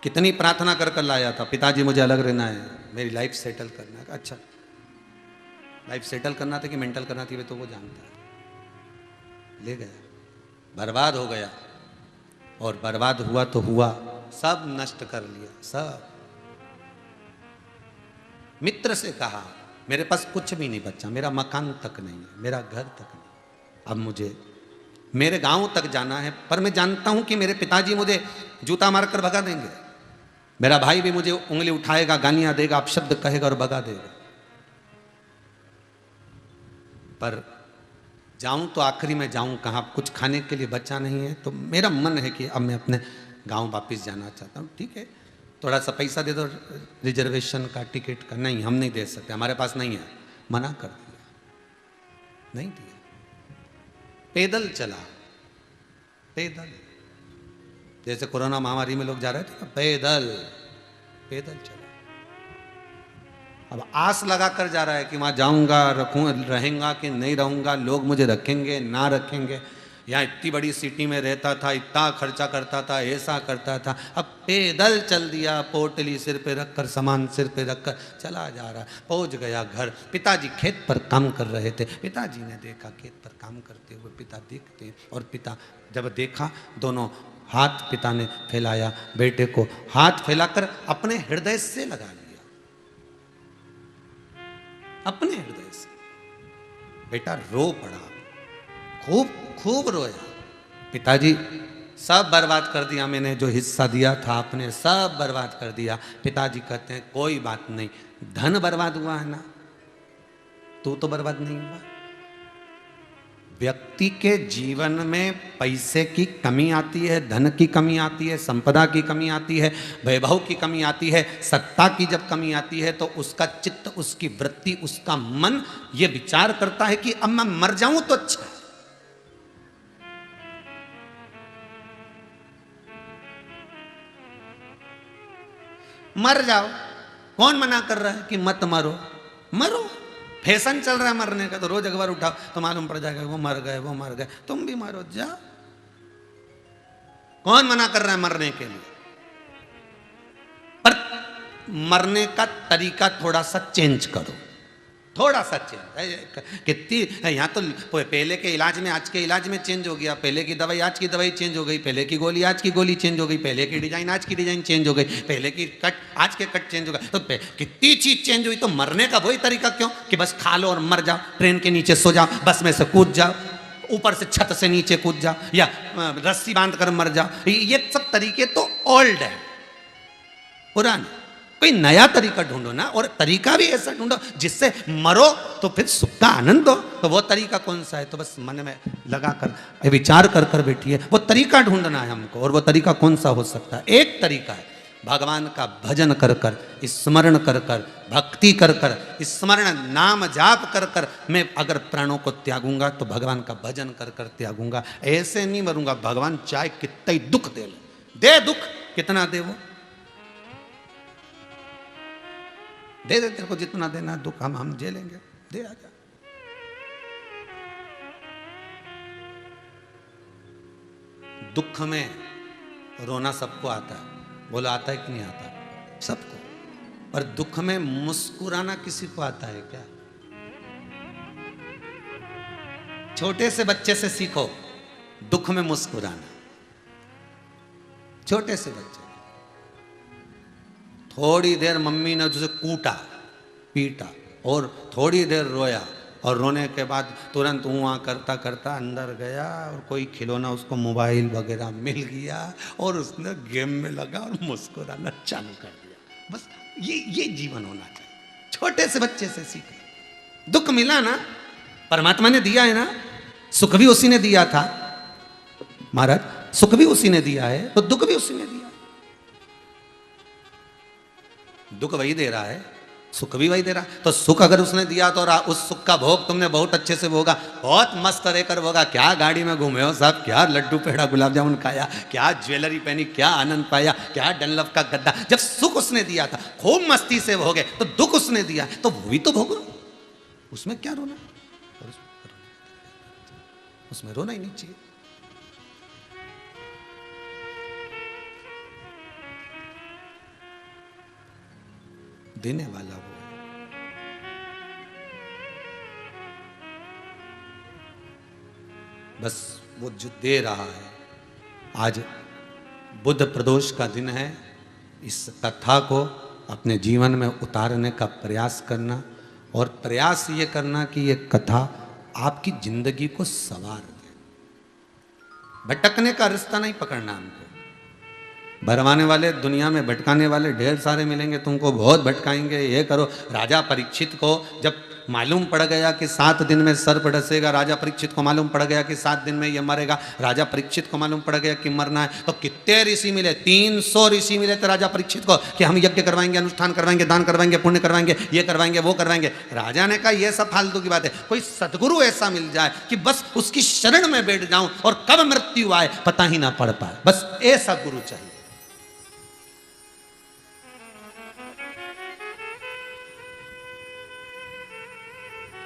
कितनी प्रार्थना कर कर लाया था, पिताजी मुझे अलग रहना है, मेरी लाइफ सेटल करना है। अच्छा, लाइफ सेटल करना था कि मेंटल करना थी, वे तो वो जानता है। ले गया, बर्बाद हो गया, और बर्बाद हुआ तो हुआ, सब नष्ट कर लिया सब। मित्र से कहा मेरे पास कुछ भी नहीं बचा, मेरा मकान तक नहीं है, मेरा घर तक नहीं, अब मुझे मेरे गांव तक जाना है, पर मैं जानता हूं कि मेरे पिताजी मुझे जूता मारकर भगा देंगे, मेरा भाई भी मुझे उंगली उठाएगा, गालियां देगा, अपशब्द कहेगा और भगा देगा, पर जाऊं तो आखिरी में जाऊं कहाँ, कुछ खाने के लिए बचा नहीं है, तो मेरा मन है कि अब मैं अपने गांव वापस जाना चाहता हूं। ठीक है, थोड़ा सा पैसा दे दो रिजर्वेशन का, टिकट का। नहीं, हम नहीं दे सकते, हमारे पास नहीं है, मना कर दिया, नहीं दिया। पैदल चला, पैदल, जैसे कोरोना महामारी में लोग जा रहे थे ना, पैदल पैदल चला। अब आस लगा कर जा रहा है कि वहां जाऊंगा, रहेंगा कि नहीं रहूंगा, लोग मुझे रखेंगे ना रखेंगे, यहाँ इतनी बड़ी सिटी में रहता था, इतना खर्चा करता था, ऐसा करता था। अब पैदल चल दिया, पोटली सिर पे रखकर, सामान सिर पे रखकर चला जा रहा। पहुंच गया घर, पिताजी खेत पर काम कर रहे थे, पिताजी ने देखा खेत पर काम करते हुए, पिता देखते, और पिता जब देखा, दोनों हाथ पिता ने फैलाया, बेटे को हाथ फैलाकर अपने हृदय से लगा लिया, अपने हृदय से। बेटा रो पड़ा, खूब खूब रोया, पिताजी सब बर्बाद कर दिया मैंने, जो हिस्सा दिया था आपने सब बर्बाद कर दिया। पिताजी कहते हैं कोई बात नहीं, धन बर्बाद हुआ है ना, तू तो बर्बाद नहीं हुआ। व्यक्ति के जीवन में पैसे की कमी आती है, धन की कमी आती है, संपदा की कमी आती है, वैभव की कमी आती है, सत्ता की जब कमी आती है तो उसका चित्त, उसकी वृत्ति, उसका मन ये विचार करता है कि अब मैं मर जाऊं तो अच्छा है। मर जाओ, कौन मना कर रहा है कि मत मरो, मरो, फैशन चल रहा है मरने का, तो रोज अखबार उठाओ तो मालूम पड़ जाएगा वो मर गए, वो मर गए, तुम भी मरो, जाओ। कौन मना कर रहा है मरने के लिए? पर मरने का तरीका थोड़ा सा चेंज करो, थोड़ा सा चेंज। कितनी यहाँ तो पहले के इलाज में आज के इलाज में चेंज हो गया, पहले की दवाई आज की दवाई चेंज हो गई, पहले की गोली आज की गोली चेंज हो गई, पहले की डिजाइन आज की डिजाइन चेंज हो गई, पहले की कट आज के कट चेंज हो गए, तो कितनी चीज चेंज हुई। तो मरने का वही तरीका क्यों कि बस खा लो और मर जाओ, ट्रेन के नीचे सो जाओ, बस में से कूद जाओ, ऊपर से छत से नीचे कूद जाओ, या रस्सी बांध कर मर जाओ। ये सब तरीके तो ओल्ड है, पुराने। कोई नया तरीका ढूंढो ना, और तरीका भी ऐसा ढूंढो जिससे मरो तो फिर सुख का आनंद दो। तो वो तरीका कौन सा है? तो बस मन में लगा कर विचार कर कर बैठिए, वो तरीका ढूंढना है हमको। और वो तरीका कौन सा हो सकता है? एक तरीका है भगवान का भजन कर कर, स्मरण कर कर, भक्ति कर कर, स्मरण नाम जाप कर कर मैं अगर प्राणों को त्यागूंगा तो भगवान का भजन कर कर त्यागूंगा। ऐसे नहीं मरूंगा। भगवान चाहे कितना ही दुख दे ले, दे दुख, कितना दे वो दे दे, तेरे को जितना देना दुख हम झेलेंगे, दे आजा। दुख में रोना सबको आता है, बोला आता है कि नहीं आता? सबको। पर दुख में मुस्कुराना किसी को आता है क्या? छोटे से बच्चे से सीखो दुख में मुस्कुराना। छोटे से बच्चे, थोड़ी देर मम्मी ने तुझे कूटा पीटा और थोड़ी देर रोया, और रोने के बाद तुरंत वहाँ करता करता अंदर गया और कोई खिलौना उसको मोबाइल वगैरह मिल गया और उसने गेम में लगा और मुस्कुराना चालू कर दिया। बस ये जीवन होना चाहिए। छोटे से बच्चे से सीखे। दुख मिला ना, परमात्मा ने दिया है ना, सुख भी उसी ने दिया था महाराज, सुख भी उसी ने दिया है तो दुख भी उसी ने दिया। दुख वही दे रहा है, सुख भी वही दे रहा है। तो सुख अगर उसने दिया तो उस सुख का भोग तुमने बहुत अच्छे से भोगा, बहुत मस्त रहकर भोगा। क्या गाड़ी में घूमे हो साहब, क्या लड्डू पेड़ा गुलाब जामुन खाया, क्या ज्वेलरी पहनी, क्या आनंद पाया, क्या डनलप का गद्दा। जब सुख उसने दिया था खूब मस्ती से भोगे, तो दुख उसने दिया तो वो भी तो भोगो। उसमें क्या रोना, उसमें रोना ही नहीं चाहिए। देने वाला वो है। बस वो जो दे रहा है। आज बुद्ध प्रदोष का दिन है। इस कथा को अपने जीवन में उतारने का प्रयास करना और प्रयास ये करना कि ये कथा आपकी जिंदगी को संवार दे। भटकने का रास्ता नहीं पकड़ना हमको। भरमाने वाले दुनिया में भटकाने वाले ढेर सारे मिलेंगे, तुमको बहुत भटकाएंगे। ये करो। राजा परीक्षित को जब मालूम पड़ गया कि 7 दिन में सर्प डसेगा, राजा परीक्षित को मालूम पड़ गया कि 7 दिन में ये मरेगा, राजा परीक्षित को मालूम पड़ गया कि मरना है, तो कितने ऋषि मिले? 300 ऋषि मिले थे राजा परीक्षित को कि हम यज्ञ करवाएंगे, अनुष्ठान करवाएंगे, दान करवाएंगे, पुण्य करवाएंगे, ये करवाएंगे, वो करवाएंगे। राजा ने कहा ये सब फालतू की बात है, कोई सदगुरु ऐसा मिल जाए कि बस उसकी शरण में बैठ जाऊं और कब मृत्यु आए पता ही ना पड़ पाए, बस ऐसा गुरु चाहिए।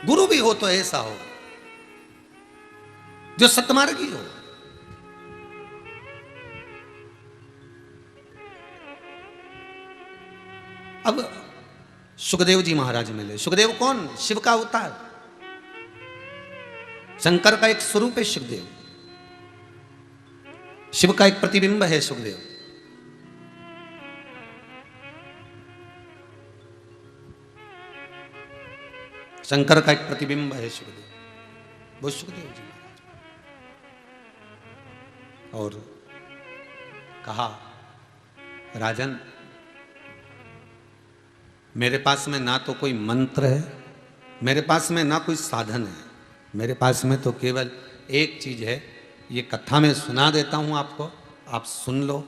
गुरु भी हो तो ऐसा हो जो सतमार्गी हो। अब सुखदेव जी महाराज मिले। सुखदेव कौन? शिव का अवतार, शंकर का एक स्वरूप है सुखदेव, शिव का एक प्रतिबिंब है सुखदेव। शंकर का एक प्रतिबिंब है सुखदेव, वो सुखदेव जी महाराज। और कहा राजन, मेरे पास में ना तो कोई मंत्र है, मेरे पास में ना कोई साधन है, मेरे पास में तो केवल एक चीज है। ये कथा में सुना देता हूं आपको, आप सुन लो।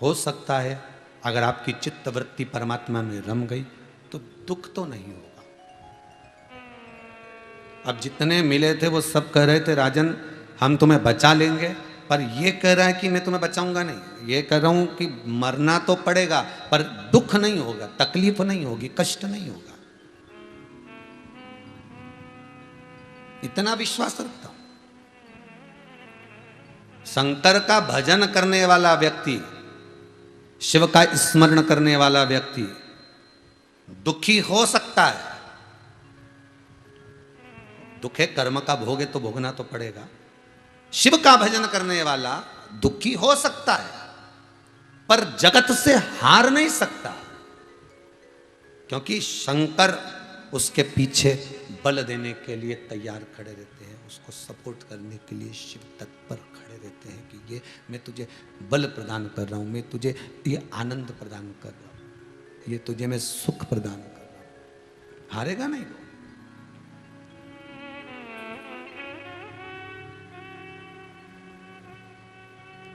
हो सकता है अगर आपकी चित्त वृत्ति परमात्मा में रम गई तो दुख तो नहीं होगा। अब जितने मिले थे वो सब कह रहे थे राजन हम तुम्हें बचा लेंगे, पर ये कह रहा है कि मैं तुम्हें बचाऊंगा नहीं। ये कह रहा हूं कि मरना तो पड़ेगा पर दुख नहीं होगा, तकलीफ नहीं होगी, कष्ट नहीं होगा। इतना विश्वास रखता हूं। शंकर का भजन करने वाला व्यक्ति, शिव का स्मरण करने वाला व्यक्ति दुखी हो सकता है। दुख है, कर्म का भोग है तो भोगना तो पड़ेगा। शिव का भजन करने वाला दुखी हो सकता है पर जगत से हार नहीं सकता, क्योंकि शंकर उसके पीछे बल देने के लिए तैयार खड़े रहते हैं, उसको सपोर्ट करने के लिए शिव तत्पर खड़े रहते हैं कि ये मैं तुझे बल प्रदान कर रहा हूं, मैं तुझे ये आनंद प्रदान कर रहा हूं, ये तुझे मैं सुख प्रदान कर रहा हूं। हारेगा नहीं वो।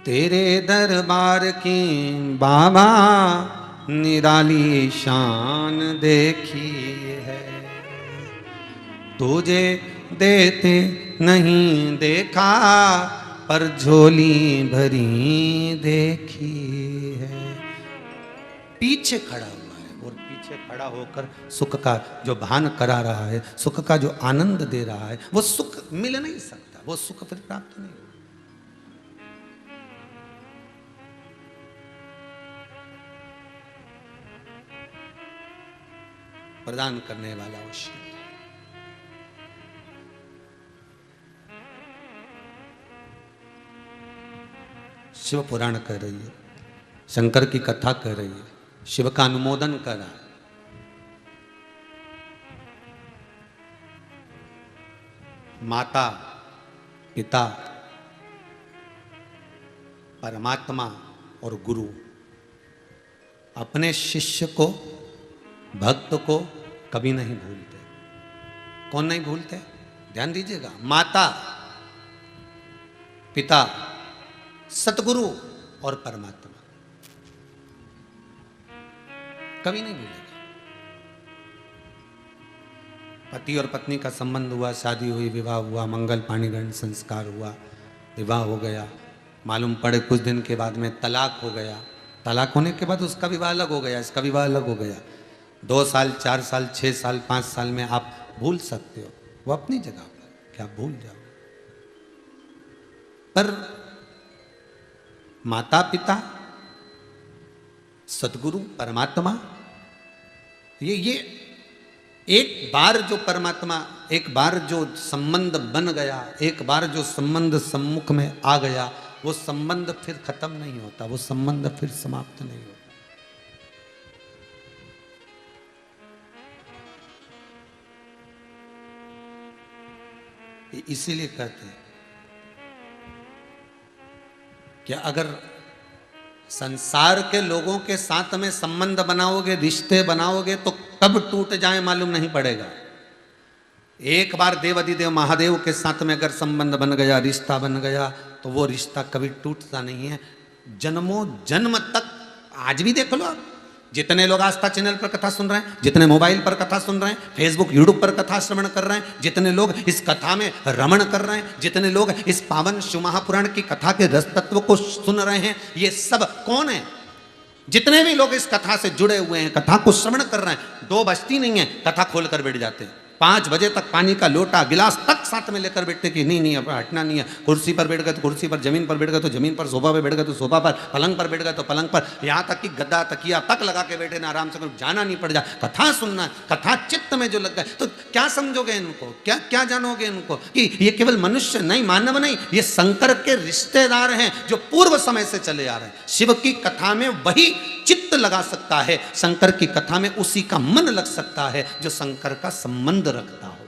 तेरे दरबार की बाबा निराली शान देखी है, तुझे देते नहीं देखा पर झोली भरी देखी है। पीछे खड़ा हुआ है और पीछे खड़ा होकर सुख का जो भान करा रहा है, सुख का जो आनंद दे रहा है, वो सुख मिल नहीं सकता, वो सुख फिर प्राप्त नहीं होगा। प्रदान करने वाला वो शिव। शिव पुराण कह रही है, शंकर की कथा कह रही है, शिव का अनुमोदन कर रहा है। माता, पिता, परमात्मा और गुरु अपने शिष्य को, भक्त को कभी नहीं भूलते। कौन नहीं भूलते? ध्यान दीजिएगा। माता, पिता, सतगुरु और परमात्मा कभी नहीं भूलेगा। पति और पत्नी का संबंध हुआ, शादी हुई, विवाह हुआ, मंगल पानी ग्रहण संस्कार हुआ, विवाह हो गया, मालूम पड़े कुछ दिन के बाद में तलाक हो गया, तलाक होने के बाद उसका विवाह अलग हो गया, इसका विवाह अलग हो गया। 2 साल, 4 साल, 6 साल, 5 साल में आप भूल सकते हो, वो अपनी जगह पर क्या भूल जाओ। पर माता पिता, सदगुरु, परमात्मा, ये एक बार जो परमात्मा, एक बार जो संबंध बन गया, एक बार जो संबंध सम्मुख में आ गया, वो संबंध फिर खत्म नहीं होता, वो संबंध फिर समाप्त नहीं होता। इसीलिए कहते हैं कि अगर संसार के लोगों के साथ में संबंध बनाओगे, रिश्ते बनाओगे, तो कब टूट जाए मालूम नहीं पड़ेगा। एक बार देव अधिदेव महादेव के साथ में अगर संबंध बन गया, रिश्ता बन गया, तो वो रिश्ता कभी टूटता नहीं है, जन्मों जन्म तक। आज भी देख लो आप, जितने लोग आस्था चैनल पर कथा सुन रहे हैं, जितने मोबाइल पर कथा सुन रहे हैं, फेसबुक यूट्यूब पर कथा श्रवण कर रहे हैं, जितने लोग इस कथा में रमण कर रहे हैं, जितने लोग इस पावन शिव महापुराण की कथा के रस तत्व को सुन रहे हैं, ये सब कौन है? जितने भी लोग इस कथा से जुड़े हुए हैं, कथा को श्रवण कर रहे हैं, दो बजती नहीं है, कथा खोल कर बैठ जाते हैं। 5 बजे तक पानी का लोटा गिलास तक साथ में लेकर बैठते कि नहीं अब हटना नहीं है। कुर्सी पर बैठ गए तो कुर्सी पर, जमीन पर बैठ गए तो जमीन पर, सोफा पे बैठ गए तो सोफा पर, पलंग पर बैठ गए तो पलंग पर, यहाँ तक कि गद्दा तकिया तक लगा के बैठे ना, आराम से जाना नहीं पड़ जाए, कथा सुनना, कथा चित्त में जो लग गए। तो क्या समझोगे इनको, क्या क्या जानोगे इनको कि ये केवल मनुष्य नहीं, मानव नहीं, ये शंकर के रिश्तेदार हैं जो पूर्व समय से चले आ रहे हैं। शिव की कथा में वही चित्त लगा सकता है, शंकर की कथा में उसी का मन लग सकता है जो शंकर का संबंध रखता हो।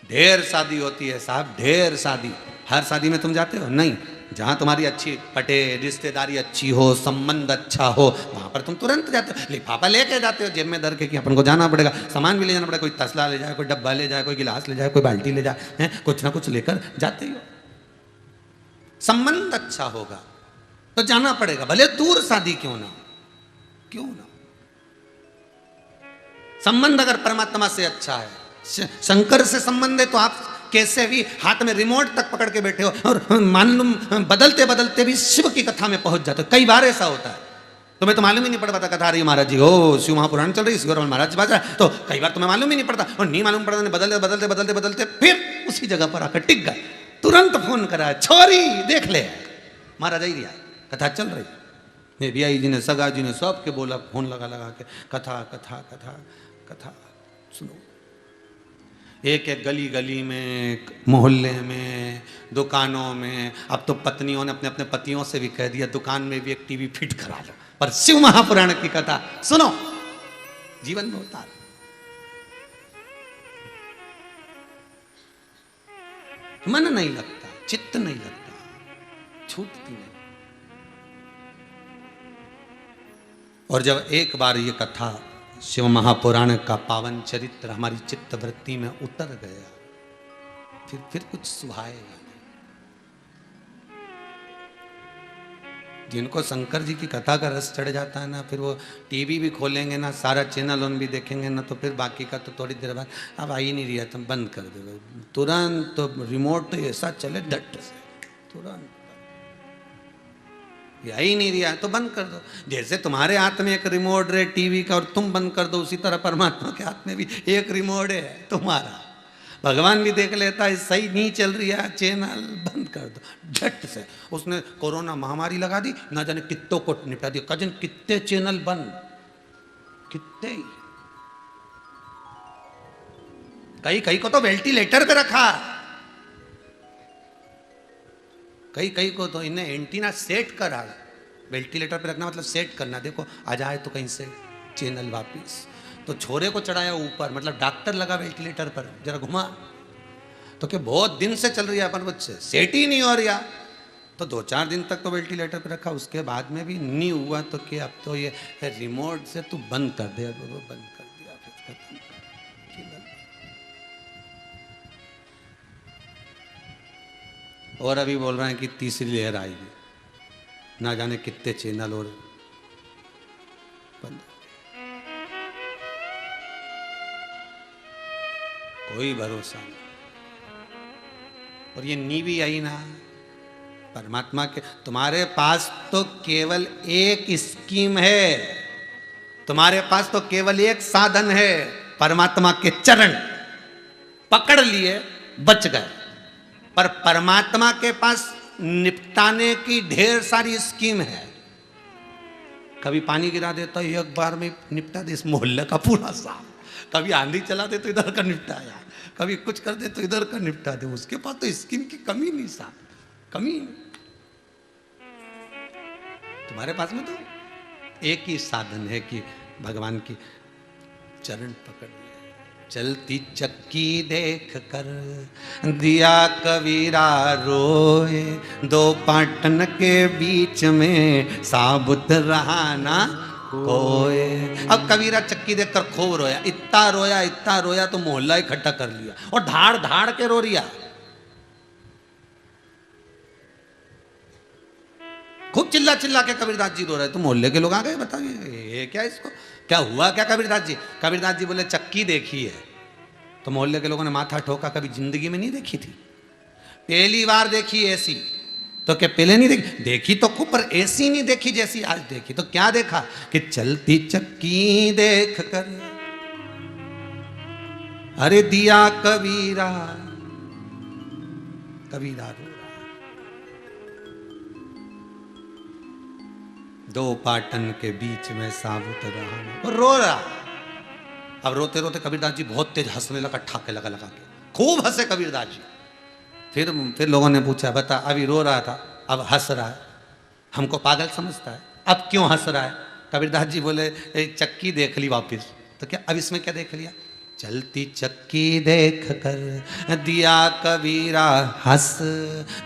ढेर शादी होती है साहब, ढेर शादी। हर शादी में तुम जाते हो? नहीं। जहां तुम्हारी अच्छी पटे, रिश्तेदारी अच्छी हो, संबंध अच्छा हो, वहां पर तुम तुरंत जाते हो, लिफाफा लेके जाते हो जेब में धर के कि अपन को जाना पड़ेगा, सामान भी ले जाना पड़ेगा, कोई तसला ले जाए, कोई डब्बा ले जाए, कोई गिलास ले जाए, कोई बाल्टी ले जाए, कुछ ना कुछ लेकर जाते हो। संबंध अच्छा होगा तो जाना पड़ेगा, भले दूर शादी क्यों ना, क्यों ना। संबंध अगर परमात्मा से अच्छा है, शंकर से संबंध है, तो आप कैसे भी हाथ में रिमोट तक पकड़ के बैठे हो और मालूम बदलते बदलते भी शिव की कथा में पहुंच जाते हो। कई बार ऐसा होता है, तुम्हें तो मालूम ही नहीं पड़ पाता कथा रही महाराज जी, ओ शिव महापुराण चल रही, शिव महाराज बाज रहा है, तो कई बार तुम्हें मालूम ही नहीं पड़ता, और नहीं मालूम पड़ता, बदलते बदलते बदलते बदलते फिर उसी जगह पर आकर टिक गए। तुरंत फोन करा, छोरी देख ले महाराज आई रिया, कथा चल रही। मेरे बिया जी ने, सगा जी ने, सबके बोला, फोन लगा लगा के, कथा कथा कथा कथा सुनो। एक एक गली गली में, मोहल्ले में, दुकानों में, अब तो पत्नियों ने अपने अपने पतियों से भी कह दिया दुकान में भी एक टीवी फिट करा लो, पर शिव महापुराण की कथा सुनो, जीवन में उतार। मन नहीं लगता, चित्त नहीं लगता, छूटती नहीं। और जब एक बार ये कथा शिव महापुराण का पावन चरित्र हमारी चित्त वृत्ति में उतर गया, फिर कुछ सुहाएगा नहीं। जिनको शंकर जी की कथा का रस चढ़ जाता है ना, फिर वो टीवी भी खोलेंगे ना, सारा चैनल उन भी देखेंगे ना, तो फिर बाकी का तो थोड़ी देर बाद अब आ ही नहीं रहा, तुम बंद कर दो तुरंत। तो रिमोट तो ऐसा चले डट से, तुरंत यही नहीं रिया तो बंद कर दो। जैसे तुम्हारे हाथ में एक रिमोट है टीवी का और तुम बंद कर दो, उसी तरह परमात्मा के हाथ में भी एक रिमोट है तुम्हारा। भगवान भी देख लेता है सही नहीं चल रही है चैनल, बंद कर दो झट से। उसने कोरोना महामारी लगा दी, ना जाने कित्तों को निपटा दिया, कजन कितने चैनल बंद, कितने। कई कई को तो वेंटिलेटर पे रखा, कई कई को तो इन्हें एंटीना सेट करा। वेंटिलेटर पे रखना मतलब सेट करना, देखो आ जाए तो कहीं से चैनल वापिस। तो छोरे को चढ़ाया ऊपर, मतलब डॉक्टर लगा वेंटिलेटर पर, जरा घुमा, तो क्या बहुत दिन से चल रही है अपन बच्चे, सेट ही नहीं हो रहा। तो 2-4 दिन तक तो वेंटिलेटर पे रखा, उसके बाद में भी नहीं हुआ, तो क्या अब तो ये रिमोट से तू बंद कर दे, अब वो बंद कर दिया, फिर खत्म। और अभी बोल रहे हैं कि तीसरी लहर आएगी, ना जाने कितने चैनल और बंद, कोई भरोसा नहीं। और ये नीवी आई ना परमात्मा के, तुम्हारे पास तो केवल एक स्कीम है, तुम्हारे पास तो केवल एक साधन है, परमात्मा के चरण पकड़ लिए, बच गए। पर परमात्मा के पास निपटाने की ढेर सारी स्कीम है। कभी पानी गिरा देता एक बार में निपटा दे इस मोहल्ले का पूरा साफ, कभी आंधी चला दे तो इधर का निपटाया, कभी कुछ कर दे तो इधर का निपटा दे। उसके पास तो स्कीम की कमी नहीं साहब, कमी नहीं। तुम्हारे पास में तो एक ही साधन है कि भगवान की चरण पकड़ लिया। चलती चक्की देख कर दिया कबीरा रोए, दो पाटन के बीच में साबुत रहा ना कोए। अब कबीरा चक्की देखकर खूब रोया, इतना रोया तो मोहल्ला इकट्ठा कर लिया और धाड़ धाड़ के रो रिया। खूब चिल्ला चिल्ला के कबीरदास जी रो रहे, तो मोहल्ले के लोग आ गए, बताइए ये क्या, इसको क्या हुआ क्या कबीरदास जी? कबीरदास जी बोले चक्की देखी है। तो मोहल्ले के लोगों ने माथा ठोका, कभी जिंदगी में नहीं देखी थी, पहली बार देखी ऐसी। तो क्या पहले नहीं देखी? देखी तो खूब, पर ऐसी नहीं देखी जैसी आज देखी। तो क्या देखा कि चलती चक्की देख कर अरे दिया कबीरा, कबीरा रो रहा, दो पाटन के बीच में साबुत रहा, रो रहा। अब रोते रोते कबीरदास जी बहुत तेज हंसने लगा, ठाके लगा के खूब हंसे कबीरदास जी। फिर लोगों ने पूछा, बता अभी रो रहा था, अब हंस रहा है, हमको पागल समझता है, अब क्यों हंस रहा है? कबीरदास जी बोले चक्की देख ली वापिस। तो क्या अब इसमें क्या देख लिया? चलती चक्की देख कर दिया कबीरा हंस,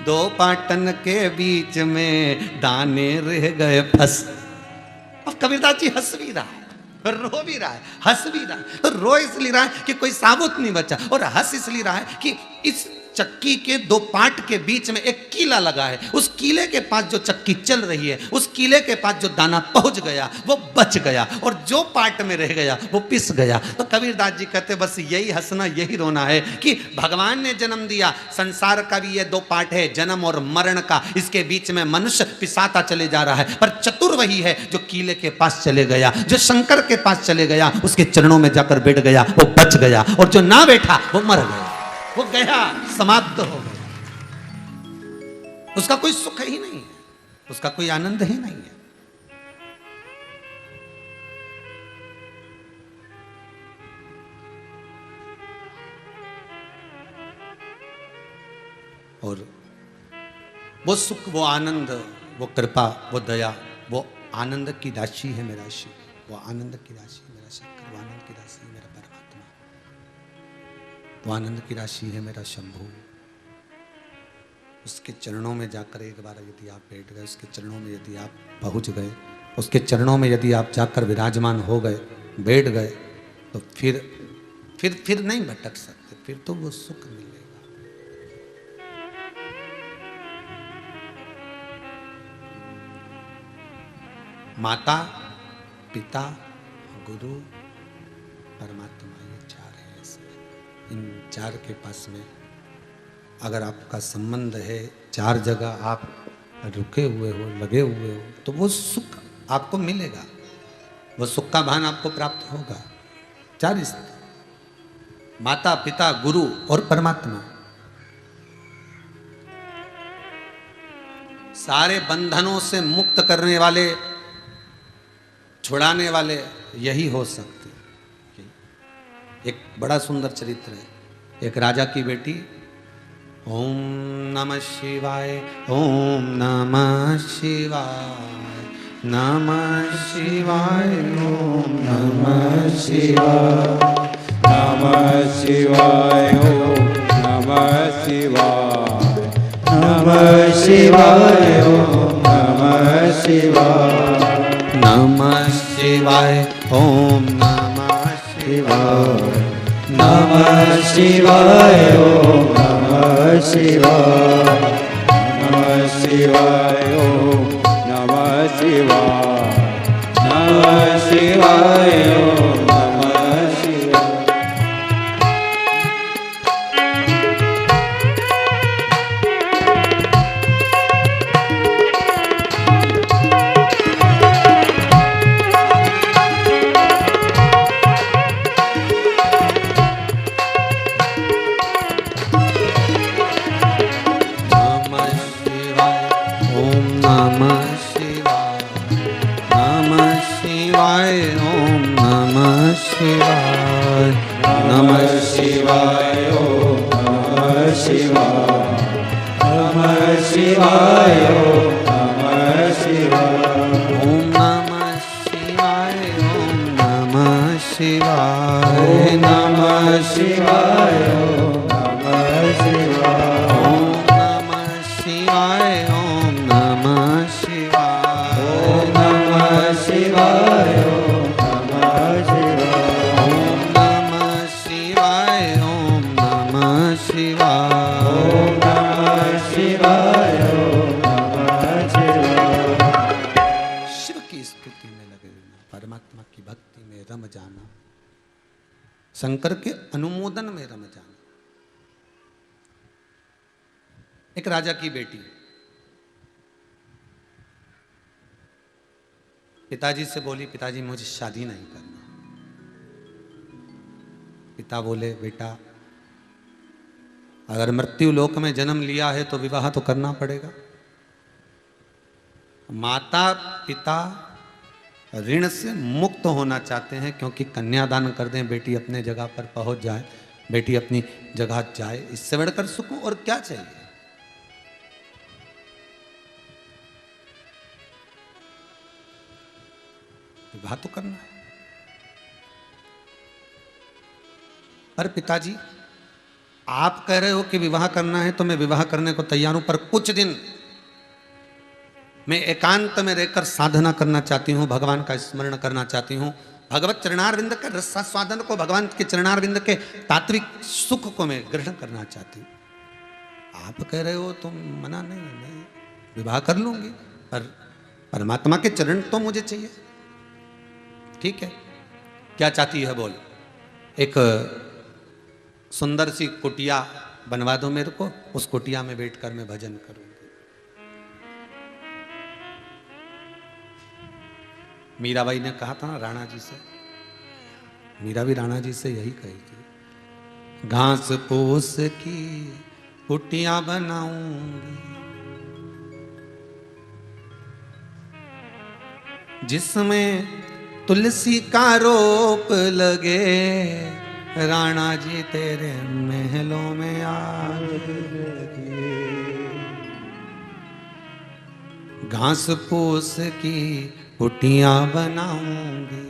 दो पाटन के बीच में दाने रह गए फंस। अब कबीरदास जी हंस भी रहा है, रो भी रहा है, हंस भी रहा है। तो रो इसलिए रहा है कि कोई साबुत नहीं बचा, और हंस इसलिए रहा है कि इस चक्की के दो पाट के बीच में एक कीला लगा है। उस कीले के पास जो चक्की चल रही है, उस कीले के पास जो दाना पहुंच गया वो बच गया, और जो पाट में रह गया वो पिस गया। तो कबीरदास जी कहते बस यही हंसना, यही रोना है कि भगवान ने जन्म दिया। संसार का भी ये दो पार्ट है, जन्म और मरण का। इसके बीच में मनुष्य पिसाता चले जा रहा है, पर चतुर वही है जो कीले के पास चले गया, जो शंकर के पास चले गया, उसके चरणों में जाकर बैठ गया, वो बच गया। और जो ना बैठा वो मर गया, वो गया, समाप्त हो गया। उसका कोई सुख ही नहीं है, उसका कोई आनंद ही नहीं है। और वो सुख, वो आनंद, वो कृपा, वो दया, वो आनंद की राशि है मेरा शिव, वो आनंद की राशि मेरा शंकर, वो आनंद की राशि मेरा परमात्मा, वो आनंद की राशि है मेरा शंभू। उसके चरणों में जाकर एक बार यदि आप बैठ गए, उसके चरणों में यदि आप पहुंच गए, उसके चरणों में यदि आप जाकर विराजमान हो गए, बैठ गए, तो फिर नहीं भटक सकते, फिर तो वो सुख मिलेगा। माता, पिता, गुरु, परमात्मा, ये चार है इसमें। इन चार के पास में अगर आपका संबंध है, चार जगह आप रुके हुए हो, लगे हुए हो, तो वो सुख आपको मिलेगा, वो सुख का भान आपको प्राप्त होगा। चार स्थिति, माता, पिता, गुरु और परमात्मा। सारे बंधनों से मुक्त करने वाले, छुड़ाने वाले यही हो सकते। एक बड़ा सुंदर चरित्र है। एक राजा की बेटी ओम नमः शिवाय, ओम नमः शिवाय, नमः शिवाय, ओम नमः शिवाय, नमः शिवाय, ओम नमः शिवाय, नमः शिवाय, ओम नमः शिवाय, नमः शिवाय, ओम नमः शिवाय, नमः शिवाय, ओम नमः शिवाय, नमः शिवाय, ओम नमः शिवाय, नमः शिवाय, ओम नमः शिवाय। शिवाय नमः शिवाय ओम नमः शिवाय ओम नमः शिवाय ओम नमः शिवाय ओम नमः शिवाय ओम नमः शिवाय ओम नमः शिवाय ओम नमः शिवाय ओम नमः शिवाय ओम नमः शिवाय ओम नमः शिवाय ओम नमः शिवाय ओम नमः शिवाय ओम नमः शिवाय शिव की स्तुति में लगे रहना, परमात्मा की भक्ति में रम जाना, शंकर के अनुमोदन में रम जाना। एक राजा की बेटी पिताजी से बोली, पिताजी मुझे शादी नहीं करना। पिता बोले, बेटा अगर मृत्यु लोक में जन्म लिया है तो विवाह तो करना पड़ेगा। माता पिता ऋण से मुक्त होना चाहते हैं, क्योंकि कन्यादान कर दें, बेटी अपने जगह पर पहुंच जाए, बेटी अपनी जगह जाए, इससे बढ़कर सुख और क्या चाहिए। विवाह तो करना है। पर पिताजी आप कह रहे हो कि विवाह करना है तो मैं विवाह करने को तैयार हूं, पर कुछ दिन मैं एकांत में रहकर साधना करना चाहती हूँ, भगवान का स्मरण करना चाहती हूँ, भगवत चरणारविंद के रसास्वादन को, भगवान के चरणारविंद के तात्विक सुख को मैं ग्रहण करना चाहती हूँ। आप कह रहे हो तो मना नहीं, मैं विवाह कर लूंगी, पर परमात्मा के चरण तो मुझे चाहिए। ठीक है, क्या चाहती है बोल। एक सुंदर सी कुटिया बनवा दो मेरे को, उस कुटिया में बैठकर मैं भजन करूंगी। मीराबाई ने कहा था ना राणा जी से, मीरा भी राणा जी से यही कही थी, घास फूस की कुटिया बनाऊंगी जिसमें तुलसी का रोप लगे, राणा जी तेरे महलों में आग लगे। घास फूस की कुटियां बनाऊंगी,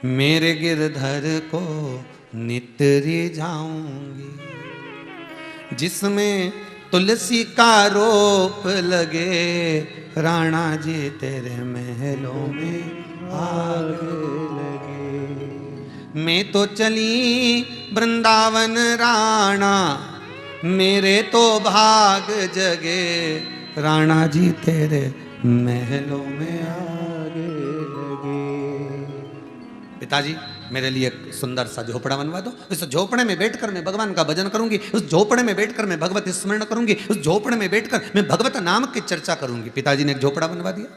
मेरे गिरधर को नितरी जाऊंगी, जिसमें तुलसी का रोप लगे, राणा जी तेरे महलों में आग लगे। मैं तो चली वृंदावन राणा, मेरे तो भाग जगे, राणा जी तेरे महलों में आग लगे। पिताजी मेरे लिए एक सुंदर सा झोपड़ा बनवा दो, उस झोपड़े में बैठकर मैं भगवान का भजन करूंगी, उस झोपड़े में बैठकर मैं भगवत स्मरण करूंगी, उस झोपड़े में बैठकर मैं भगवत नाम की चर्चा करूंगी। पिताजी ने एक झोपड़ा बनवा दिया,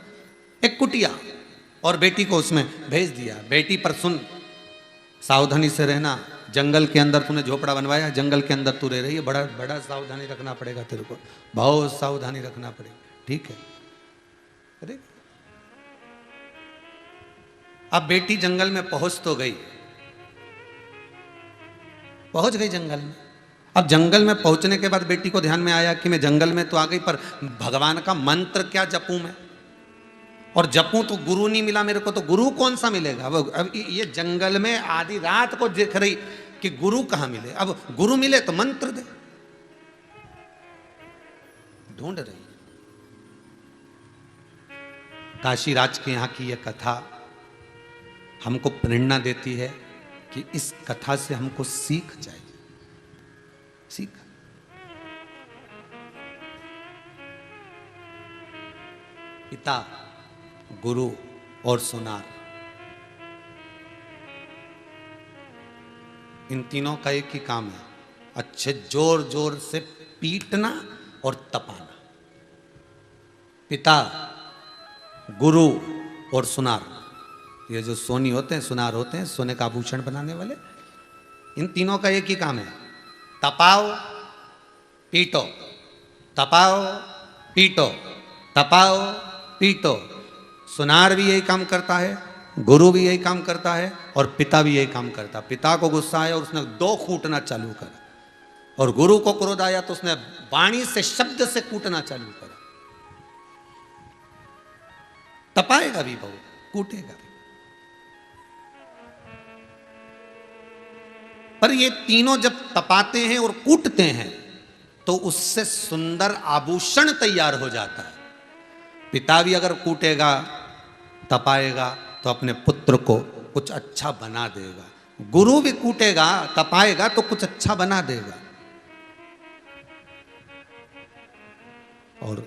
एक कुटिया, और बेटी को उसमें भेज दिया। बेटी पर सुन, सावधानी से रहना, जंगल के अंदर तूने झोपड़ा बनवाया, जंगल के अंदर तू रह रही है, बड़ा बड़ा सावधानी रखना पड़ेगा तेरे को, बहुत सावधानी रखना पड़ेगा। ठीक है। अरे अब बेटी जंगल में पहुंच तो गई, पहुंच गई जंगल में। अब जंगल में पहुंचने के बाद बेटी को ध्यान में आया कि मैं जंगल में तो आ गई, पर भगवान का मंत्र क्या जपूं मैं, और जपूं तो गुरु नहीं मिला मेरे को, तो गुरु कौन सा मिलेगा। अब ये जंगल में आधी रात को देख रही कि गुरु कहां मिले, अब गुरु मिले तो मंत्र दे, ढूंढ रही। काशीराज के यहाँ की यह कथा हमको प्रेरणा देती है कि इस कथा से हमको सीख चाहिए। सीख, पिता, गुरु और सुनार, इन तीनों का एक ही काम है, अच्छे जोर जोर से पीटना और तपाना। पिता, गुरु और सुनार, ये जो सोनी होते हैं, सुनार होते हैं, सोने का आभूषण बनाने वाले, इन तीनों का एक ही काम है, तपाओ पीटो, तपाओ पीटो, तपाओ पीटो। सुनार भी यही काम करता है, गुरु भी यही काम करता है और पिता भी यही काम करता। पिता को गुस्सा आया और उसने 2 कूटना चालू करा, और गुरु को क्रोध आया तो उसने वाणी से, शब्द से कूटना चालू करा। तपाएगा भी बहु, कूटेगा भी। पर ये तीनों जब तपाते हैं और कूटते हैं तो उससे सुंदर आभूषण तैयार हो जाता है। पिता भी अगर कूटेगा, तपाएगा तो अपने पुत्र को कुछ अच्छा बना देगा। गुरु भी कूटेगा, तपाएगा तो कुछ अच्छा बना देगा। और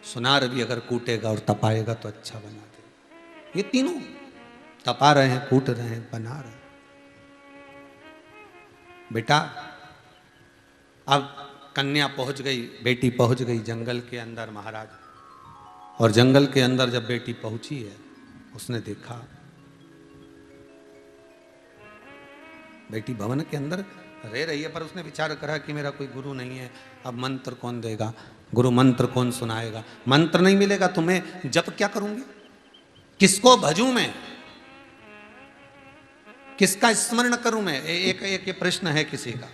सुनार भी अगर कूटेगा और तपाएगा तो अच्छा बना देगा। ये तीनों तपा रहे हैं, कूट रहे हैं, बना रहे हैं। बेटा, अब कन्या पहुंच गई, बेटी पहुंच गई जंगल के अंदर महाराज। और जंगल के अंदर जब बेटी पहुंची है, उसने देखा बेटी भवन के अंदर रह रही है, पर उसने विचार करा कि मेरा कोई गुरु नहीं है, अब मंत्र कौन देगा, गुरु मंत्र कौन सुनाएगा, मंत्र नहीं मिलेगा तो मैं जप क्या करूंगी, किसको भजूं मैं, किसका स्मरण करूं मैं। एक प्रश्न है किसी का।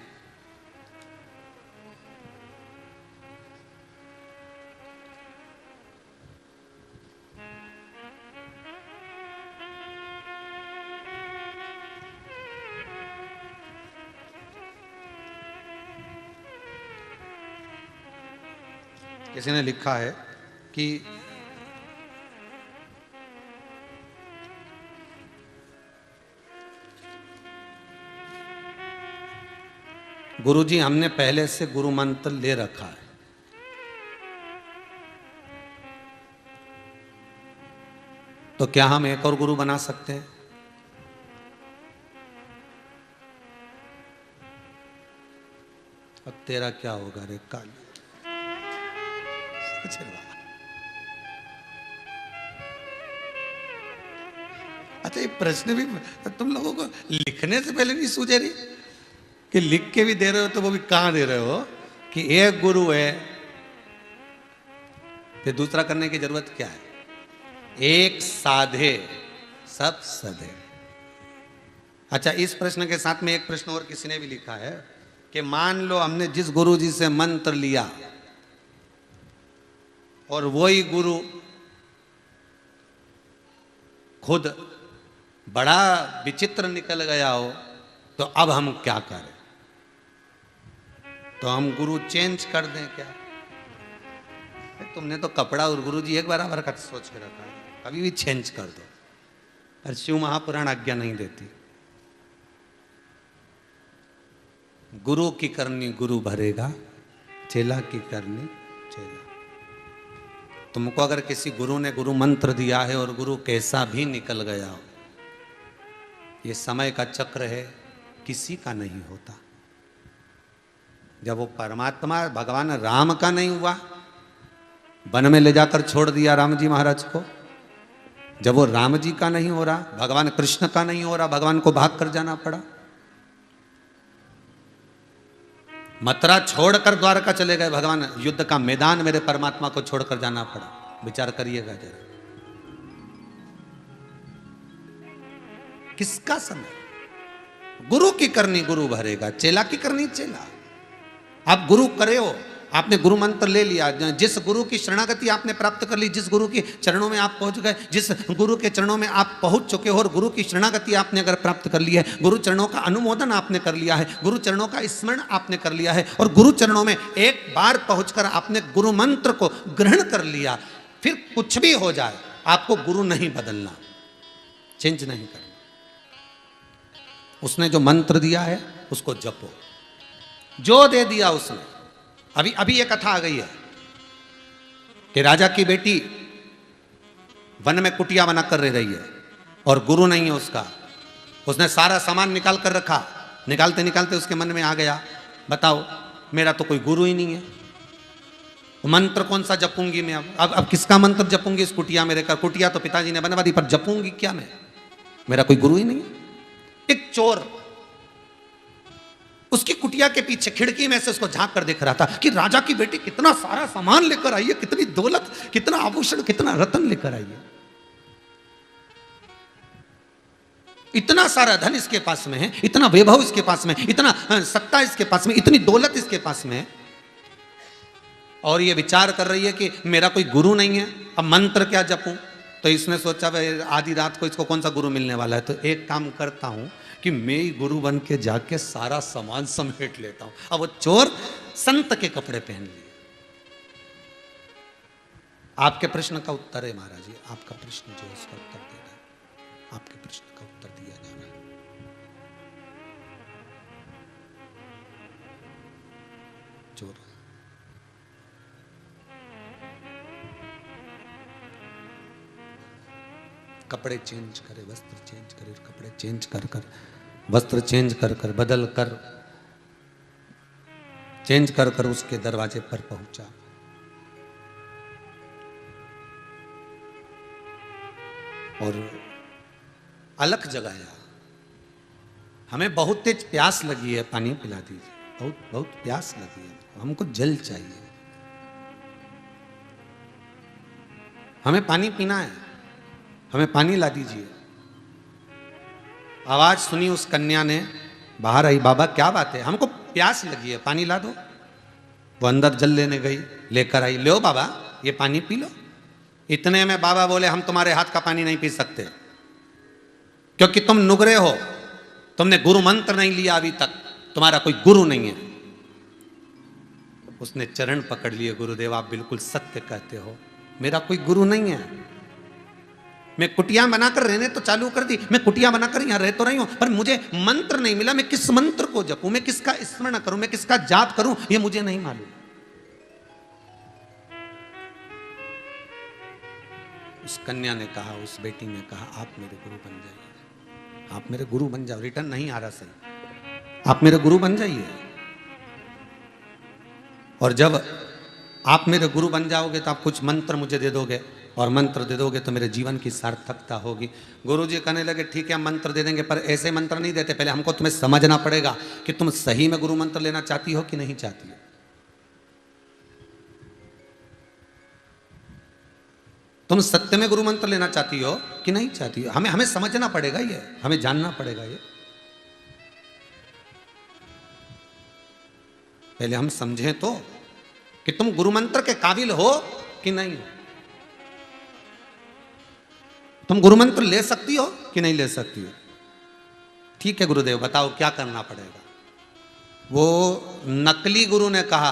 किसी ने लिखा है कि गुरुजी, हमने पहले से गुरु मंत्र ले रखा है, तो क्या हम एक और गुरु बना सकते हैं? अब तेरा क्या होगा रे काली। अच्छा, ये प्रश्न भी तुम लोगों को लिखने से पहले नहीं सूझे रही कि लिख के भी दे रहे हो तो वो भी कहां दे रहे हो कि एक गुरु है, फिर दूसरा करने की जरूरत क्या है? एक साधे सब सधे। अच्छा, इस प्रश्न के साथ में एक प्रश्न और किसी ने भी लिखा है कि मान लो हमने जिस गुरु जी से मंत्र लिया और वही गुरु खुद बड़ा विचित्र निकल गया हो, तो अब हम क्या करें? तो हम गुरु चेंज कर दें क्या? तुमने तो कपड़ा और गुरु जी एक बराबर का सोच के रखा है, कभी भी चेंज कर दो। पर शिव महापुराण आज्ञा नहीं देती। गुरु की करनी गुरु भरेगा, चेला की करनी चेला। तुमको अगर किसी गुरु ने गुरु मंत्र दिया है और गुरु कैसा भी निकल गया हो, ये समय का चक्र है, किसी का नहीं होता। जब वो परमात्मा भगवान राम का नहीं हुआ, वन में ले जाकर छोड़ दिया राम जी महाराज को, जब वो राम जी का नहीं हो रहा, भगवान कृष्ण का नहीं हो रहा, भगवान को भाग कर जाना पड़ा। मथुरा छोड़कर द्वारका चले गए भगवान, युद्ध का मैदान मेरे परमात्मा को छोड़कर जाना पड़ा। विचार करिएगा जरा, किसका समय? गुरु की करनी गुरु भरेगा, चेला की करनी चेला। आप गुरु करे हो, आपने गुरु मंत्र ले लिया, जिस गुरु की शरणागति आपने प्राप्त कर ली, जिस गुरु के चरणों में आप पहुंच गए, जिस गुरु के चरणों में आप पहुंच चुके हो और गुरु की शरणागति आपने अगर प्राप्त कर ली है, गुरु चरणों का अनुमोदन आपने कर लिया है, गुरु चरणों का स्मरण आपने कर लिया है और गुरु चरणों में एक बार पहुंचकर आपने गुरु मंत्र को ग्रहण कर लिया, फिर कुछ भी हो जाए आपको गुरु नहीं बदलना, चेंज नहीं करना। उसने जो मंत्र दिया है उसको जपो, जो दे दिया उसने। अभी ये कथा आ गई है कि राजा की बेटी वन में कुटिया बना कर रह रही है और गुरु नहीं है उसका। उसने सारा सामान निकाल कर रखा, निकालते निकालते उसके मन में आ गया, बताओ मेरा तो कोई गुरु ही नहीं है, मंत्र कौन सा जपूंगी मैं? अब किसका मंत्र जपूंगी इस कुटिया में रहकर? कुटिया तो पिताजी ने बनवा दी, पर जपूंगी क्या मैं? मेरा कोई गुरु ही नहीं है। एक चोर उसकी कुटिया के पीछे खिड़की में से उसको झांक कर देख रहा था कि राजा की बेटी कितना सारा सामान लेकर आई है, कितनी दौलत, कितना आभूषण, कितना रत्न लेकर आई है। इतना सारा धन इसके पास में है, इतना वैभव इसके पास में, इतना सत्ता इसके पास में, इतनी दौलत इसके पास में है, और ये विचार कर रही है कि मेरा कोई गुरु नहीं है, अब मंत्र क्या जपूं। तो इसने सोचा भाई आधी रात को इसको कौन सा गुरु मिलने वाला है, तो एक काम करता हूं कि मैं ही गुरु बन के जाके सारा सामान समेट लेता हूं। अब वो चोर संत के कपड़े पहन लिए। आपके प्रश्न का उत्तर है महाराज जी, आपका प्रश्न जो है उसका उत्तर दे रहा है, आपके प्रश्न का उत्तर दिया जा रहा है। चोर कपड़े चेंज करे, वस्त्र चेंज करे, कपड़े चेंज कर कर, वस्त्र चेंज कर कर, बदल कर, चेंज कर कर उसके दरवाजे पर पहुंचा। और अलख जगाया, हमें बहुत तेज प्यास लगी है, पानी पिला दीजिए, बहुत बहुत प्यास लगी है, हमको जल चाहिए, हमें पानी पीना है, हमें पानी ला दीजिए। आवाज सुनी उस कन्या ने, बाहर आई, बाबा क्या बात है, हमको प्यास लगी है, पानी ला दो। वो अंदर जल लेने गई, लेकर आई, लो बाबा ये पानी पी लो। इतने में बाबा बोले हम तुम्हारे हाथ का पानी नहीं पी सकते, क्योंकि तुम नुगरे हो, तुमने गुरु मंत्र नहीं लिया अभी तक, तुम्हारा कोई गुरु नहीं है। उसने चरण पकड़ लिए, गुरुदेव आप बिल्कुल सत्य कहते हो, मेरा कोई गुरु नहीं है, मैं कुटिया बनाकर रहने तो चालू कर दी, मैं कुटिया बनाकर यहां रह तो रही हूं, पर मुझे मंत्र नहीं मिला, मैं किस मंत्र को जपूं, मैं किसका स्मरण करूं, मैं किसका जाप करूं, ये मुझे नहीं मालूम। उस कन्या ने कहा, उस बेटी ने कहा, आप मेरे गुरु बन जाइए, आप मेरे गुरु बन जाओ, रिटर्न नहीं आ रहा सही, आप मेरे गुरु बन जाइए। और जब आप मेरे गुरु बन जाओगे तो आप कुछ मंत्र मुझे दे दोगे, और मंत्र दे दोगे तो मेरे जीवन की सार्थकता होगी। गुरुजी कहने लगे ठीक है हम मंत्र दे देंगे, पर ऐसे मंत्र नहीं देते, पहले हमको तुम्हें समझना पड़ेगा कि तुम सही में गुरु मंत्र लेना चाहती हो कि नहीं चाहती हो। तुम सत्य में गुरु मंत्र लेना चाहती हो कि नहीं चाहती हो, हमें समझना पड़ेगा, ये हमें जानना पड़ेगा, ये पहले हम समझें तो कि तुम गुरु मंत्र के काबिल हो कि नहीं हो, तुम गुरु मंत्र ले सकती हो कि नहीं ले सकती हो। ठीक है गुरुदेव बताओ क्या करना पड़ेगा। वो नकली गुरु ने कहा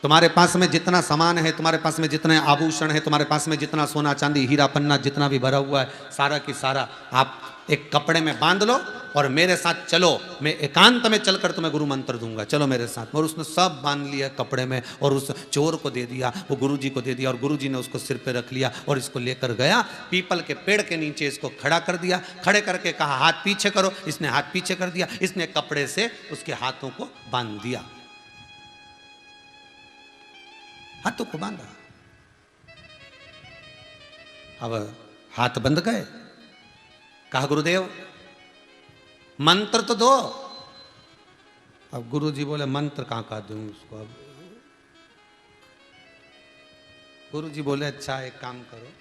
तुम्हारे पास में जितना सामान है, तुम्हारे पास में जितने आभूषण है, तुम्हारे पास में जितना सोना चांदी हीरा पन्ना जितना भी भरा हुआ है, सारा की सारा आप एक कपड़े में बांध लो और मेरे साथ चलो, मैं एकांत में चलकर तुम्हें गुरु मंत्र दूंगा, चलो मेरे साथ। और उसने सब बांध लिया कपड़े में और उस चोर को दे दिया, वो गुरुजी को दे दिया, और गुरुजी ने उसको सिर पे रख लिया और इसको लेकर गया पीपल के पेड़ के नीचे, इसको खड़ा कर दिया, खड़े करके कहा हाथ पीछे करो, इसने हाथ पीछे कर दिया, इसने कपड़े से उसके हाथों को बांध दिया, हाथों को बांधा। अब हाथ बंध गए, कहा गुरुदेव मंत्र तो दो। अब गुरुजी बोले मंत्र कहां का दूं उसको। अब गुरुजी बोले अच्छा एक काम करो,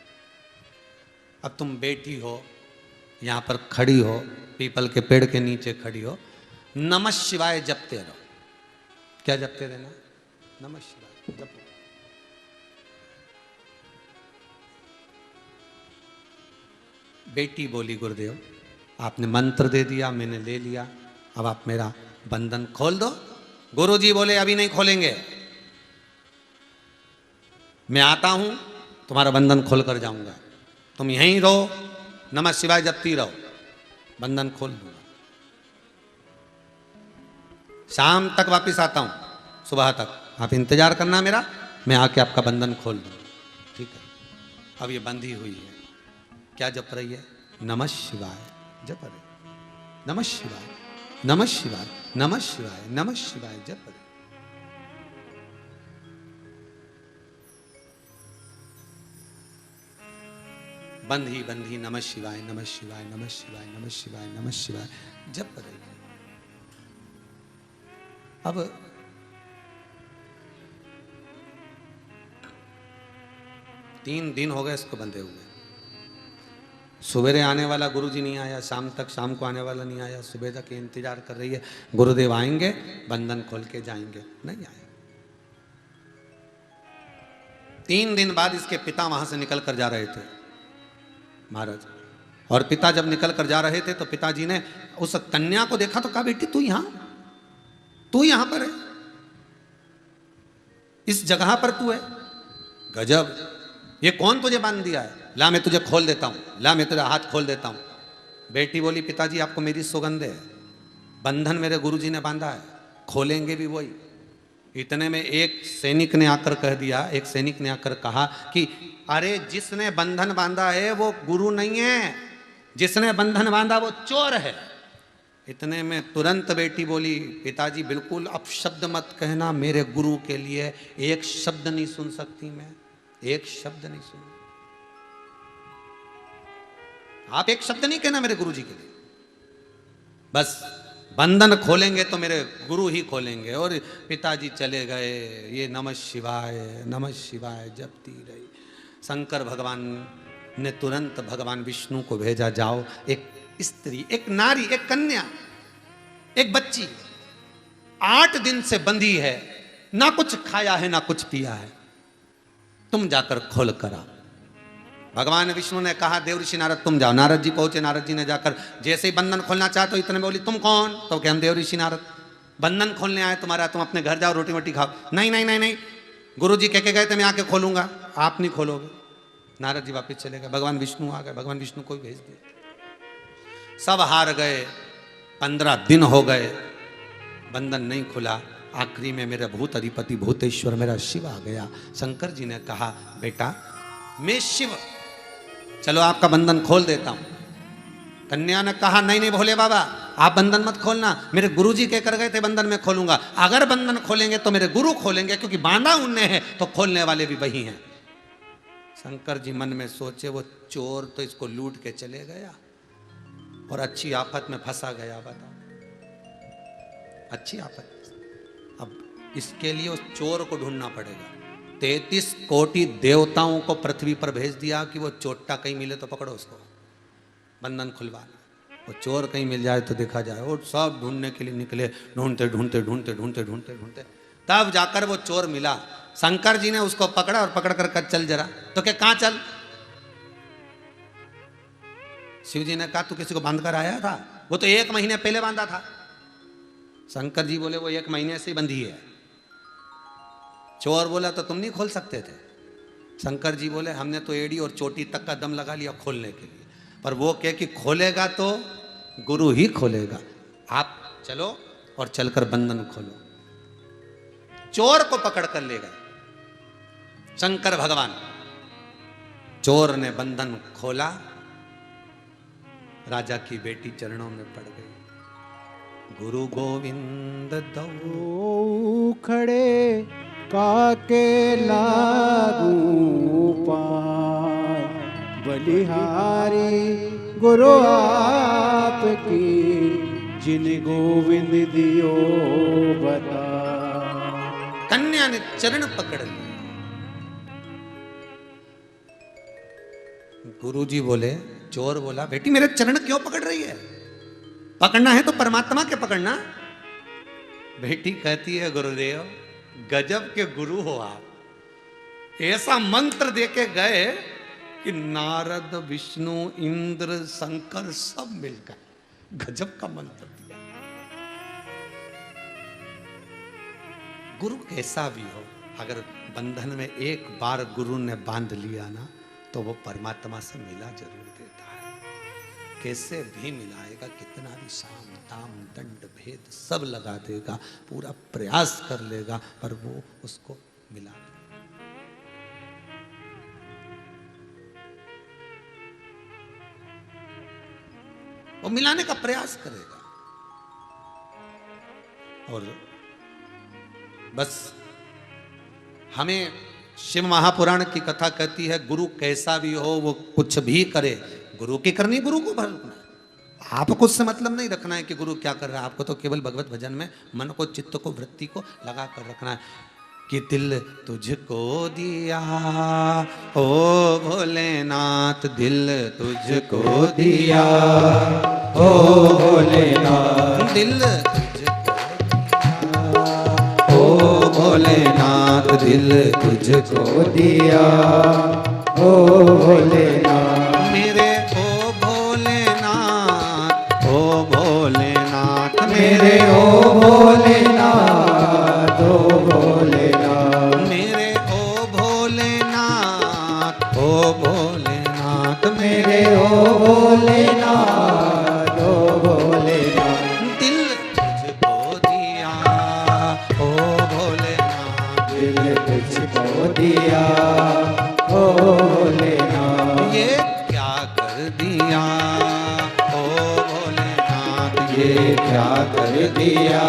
अब तुम बैठी हो यहां पर खड़ी हो, पीपल के पेड़ के नीचे खड़ी हो, नमः शिवाय जपते रहो। क्या जपते रहना? नमः शिवाय जपो। बेटी बोली गुरुदेव आपने मंत्र दे दिया, मैंने ले लिया, अब आप मेरा बंधन खोल दो। गुरुजी बोले अभी नहीं खोलेंगे, मैं आता हूं तुम्हारा बंधन खोल कर जाऊंगा, तुम यहीं रहो, नमः शिवाय जपती रहो, बंधन खोल दूंगा, शाम तक वापिस आता हूं, सुबह तक आप इंतजार करना मेरा, मैं आके आपका बंधन खोल दूंगा। ठीक है, अब ये बंधी हुई है, क्या जप रही है? नमः शिवाय जप रही, नमः शिवाय, नमः शिवाय, नमः शिवाय, नमः शिवाय जप रही। बंधी बंधी नमः शिवाय, नमः शिवाय, नमः शिवाय, नमः शिवाय, नमः शिवाय जप रही है। अब तीन दिन हो गए इसको बंधे हुए, सवेरे आने वाला गुरुजी नहीं आया, शाम को आने वाला नहीं आया, सुबह तक इंतजार कर रही है गुरुदेव आएंगे बंधन खोल के जाएंगे, नहीं आया। 3 दिन बाद इसके पिता वहां से निकल कर जा रहे थे महाराज, और पिता जब निकल कर जा रहे थे तो पिताजी ने उस कन्या को देखा तो कहा बेटी तू यहां पर है, इस जगह पर तू है, गजब, ये कौन तुझे बांध दिया है, ला मैं तुझे खोल देता हूं, ला मैं तेरा हाथ खोल देता हूं। बेटी बोली पिताजी आपको मेरी सौगंध है, बंधन मेरे गुरुजी ने बांधा है, खोलेंगे भी वही। इतने में एक सैनिक ने आकर कह दिया, एक सैनिक ने आकर कहा कि अरे जिसने बंधन बांधा है वो गुरु नहीं है, जिसने बंधन बांधा वो चोर है। इतने में तुरंत बेटी बोली पिताजी बिल्कुल अपशब्द मत कहना, मेरे गुरु के लिए एक शब्द नहीं सुन सकती मैं, एक शब्द नहीं सुन, आप एक शब्द नहीं कहना मेरे गुरुजी के लिए, बस बंधन खोलेंगे तो मेरे गुरु ही खोलेंगे। और पिताजी चले गए, ये नमः शिवाय जपती रही। शंकर भगवान ने तुरंत भगवान विष्णु को भेजा, जाओ एक स्त्री, एक नारी, एक कन्या, एक बच्ची 8 दिन से बंधी है, ना कुछ खाया है ना कुछ पिया है, तुम जाकर खोल कर आओ। भगवान विष्णु ने कहा देवऋषि नारद तुम जाओ। नारद जी पहुंचे, नारद जी ने जाकर जैसे ही बंधन खोलना चाहे तो इतने में बोली तुम कौन, तो क्या हम देवऋषि नारद, बंधन खोलने आए तुम्हारा, तुम अपने घर जाओ रोटी वोटी खाओ। नहीं नहीं नहीं नहीं, गुरु जी कह के गए थे मैं आके खोलूंगा, आप नहीं खोलोगे। नारद जी वापिस चले गए, भगवान विष्णु आ गए, भगवान विष्णु को भेज दिया, सब हार गए। 15 दिन हो गए, बंधन नहीं खुला। आखिरी में मेरा भूत अधिपति भूतेश्वर मेरा शिव आ गया। शंकर जी ने कहा बेटा मैं शिव, चलो आपका बंधन खोल देता हूं। कन्या ने कहा नहीं नहीं भोले बाबा आप बंधन मत खोलना, मेरे गुरुजी कह कर गए थे बंधन में खोलूंगा, अगर बंधन खोलेंगे तो मेरे गुरु खोलेंगे, क्योंकि बांधा उनने है तो खोलने वाले भी वही हैं। शंकर जी मन में सोचे वो चोर तो इसको लूट के चले गया और अच्छी आफत में फंसा गया, बताओ अच्छी आफत। अब इसके लिए उस चोर को ढूंढना पड़ेगा। 33 कोटि देवताओं को पृथ्वी पर भेज दिया कि वो चोटा कहीं मिले तो पकड़ो उसको, बंधन खुलवाना, वो चोर कहीं मिल जाए तो देखा जाए। और सब ढूंढने के लिए निकले, ढूंढते ढूंढते ढूंढते ढूंढते ढूंढते ढूंढते तब जाकर वो चोर मिला। शंकर जी ने उसको पकड़ा और पकड़ कर चल जरा, तो क्या कहां चल। शिव जी ने कहा तू किसी को बांध कर आया था, वो तो 1 महीने पहले बांधा था। शंकर जी बोले वो 1 महीने से ही बंधी है। चोर बोला तो तुम नहीं खोल सकते थे। शंकर जी बोले हमने तो एड़ी और चोटी तक का दम लगा लिया खोलने के लिए, पर वो कहे कि खोलेगा तो गुरु ही खोलेगा, आप चलो और चलकर बंधन खोलो। चोर को पकड़ कर ले गए शंकर भगवान। चोर ने बंधन खोला, राजा की बेटी चरणों में पड़ गई। गुरु गोविंद दो खड़े काके लागू पाय, बलिहारी गुरु आपकी जिन गोविंद दियो बता। कन्या ने चरण पकड़ लिए। गुरुजी बोले, चोर बोला बेटी मेरे चरण क्यों पकड़ रही है, पकड़ना है तो परमात्मा के पकड़ना। बेटी कहती है गुरुदेव गजब के गुरु हो आप, ऐसा मंत्र देके गए कि नारद विष्णु इंद्र शंकर सब मिलकर गजब का मंत्र दिया। गुरु कैसा भी हो, अगर बंधन में एक बार गुरु ने बांध लिया ना तो वो परमात्मा से मिला जरूर देता है। कैसे भी मिलाएगा, कितना भी साम दाम दंड भेद सब लगा देगा, पूरा प्रयास कर लेगा, पर वो उसको मिला देगा। वो मिलाने का प्रयास करेगा। और बस हमें शिव महापुराण की कथा कहती है गुरु कैसा भी हो वो कुछ भी करे, गुरु की करनी, गुरु को भरना। आपको उससे मतलब नहीं रखना है कि गुरु क्या कर रहा है, आपको तो केवल भगवत भजन में मन को, चित्त को, वृत्ति को लगा कर रखना है। कि दिल तुझको दिया, ओ भोलेनाथ दिल तुझको दिया, ओ भोलेनाथ दिल तुझको दिया, ओ भोलेनाथ दिल तुझको दिया, ओ भोलेनाथ मेरे ओ भोलेनाथ, ओ भोलेनाथ मेरे ओ भोलेनाथ, ओ भोलेनाथ मेरे ओ भोलेनाथ, ओ भोलेनाथ मेरे ओ भोलेनाथ, ओ भोलेनाथ दिल तुझको दिया, ओ भोलेनाथ दिल तुझको दिया, ओ भोलेनाथ ये क्या कर दिया, ओ भोलेनाथ ये क्या कर दिया,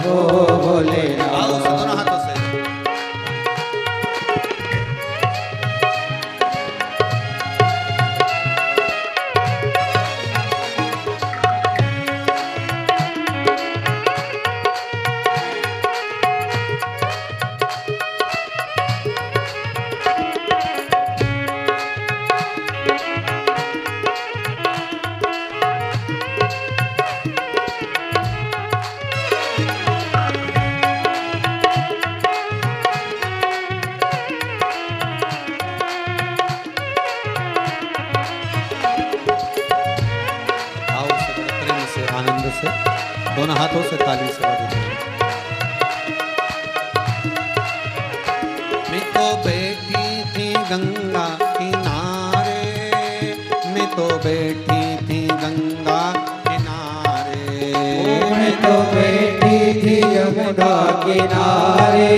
ओ भोलेनाथ आओ दोनों हाथों से आनंद से दोनों हाथों से ताली से बजाइए। मैं तो बैठी थी गंगा किनारे, मैं तो बैठी थी गंगा किनारे, मैं तो बैठी थी यमुना किनारे,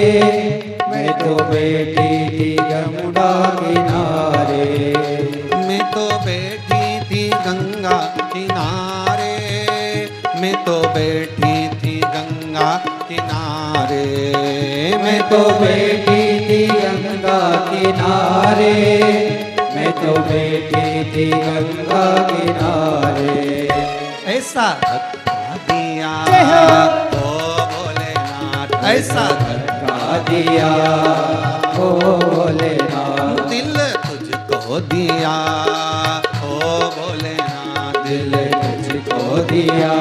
मैं तो बैठी थी यमुना किनारे, मैं तो बैठी थी गंगा किनारे, मैं तो बैठी थी गंगा किनारे, मैं तो बैठी थी गंगा किनारे, मैं तो बैठी थी गंगा किनारे ऐसा धक्का दिया, ओ भोलेनाथ ऐसा धक्का दिया, ओ भोलेनाथ दिल तुझको दिया, ओ भोलेनाथ दिल तुझको दिया,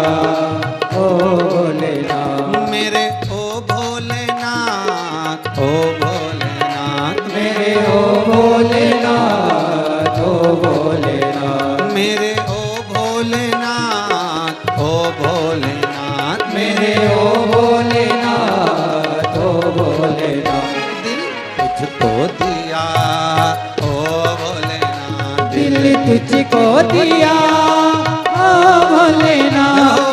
ओ भोलेनाथ मेरे ओ भोलेनाथ, ओ भोलेनाथ मेरे ओ भोलेनाथ, ओ भोलेनाथ मेरे ओ भोलेनाथ, ओ भोलेनाथ मेरे ओ भोलेनाथ, ओ भोलेनाथ दिल तुझको दिया, ओ भोलेनाथ दिल तुझको दिया, ओ भोलेनाथ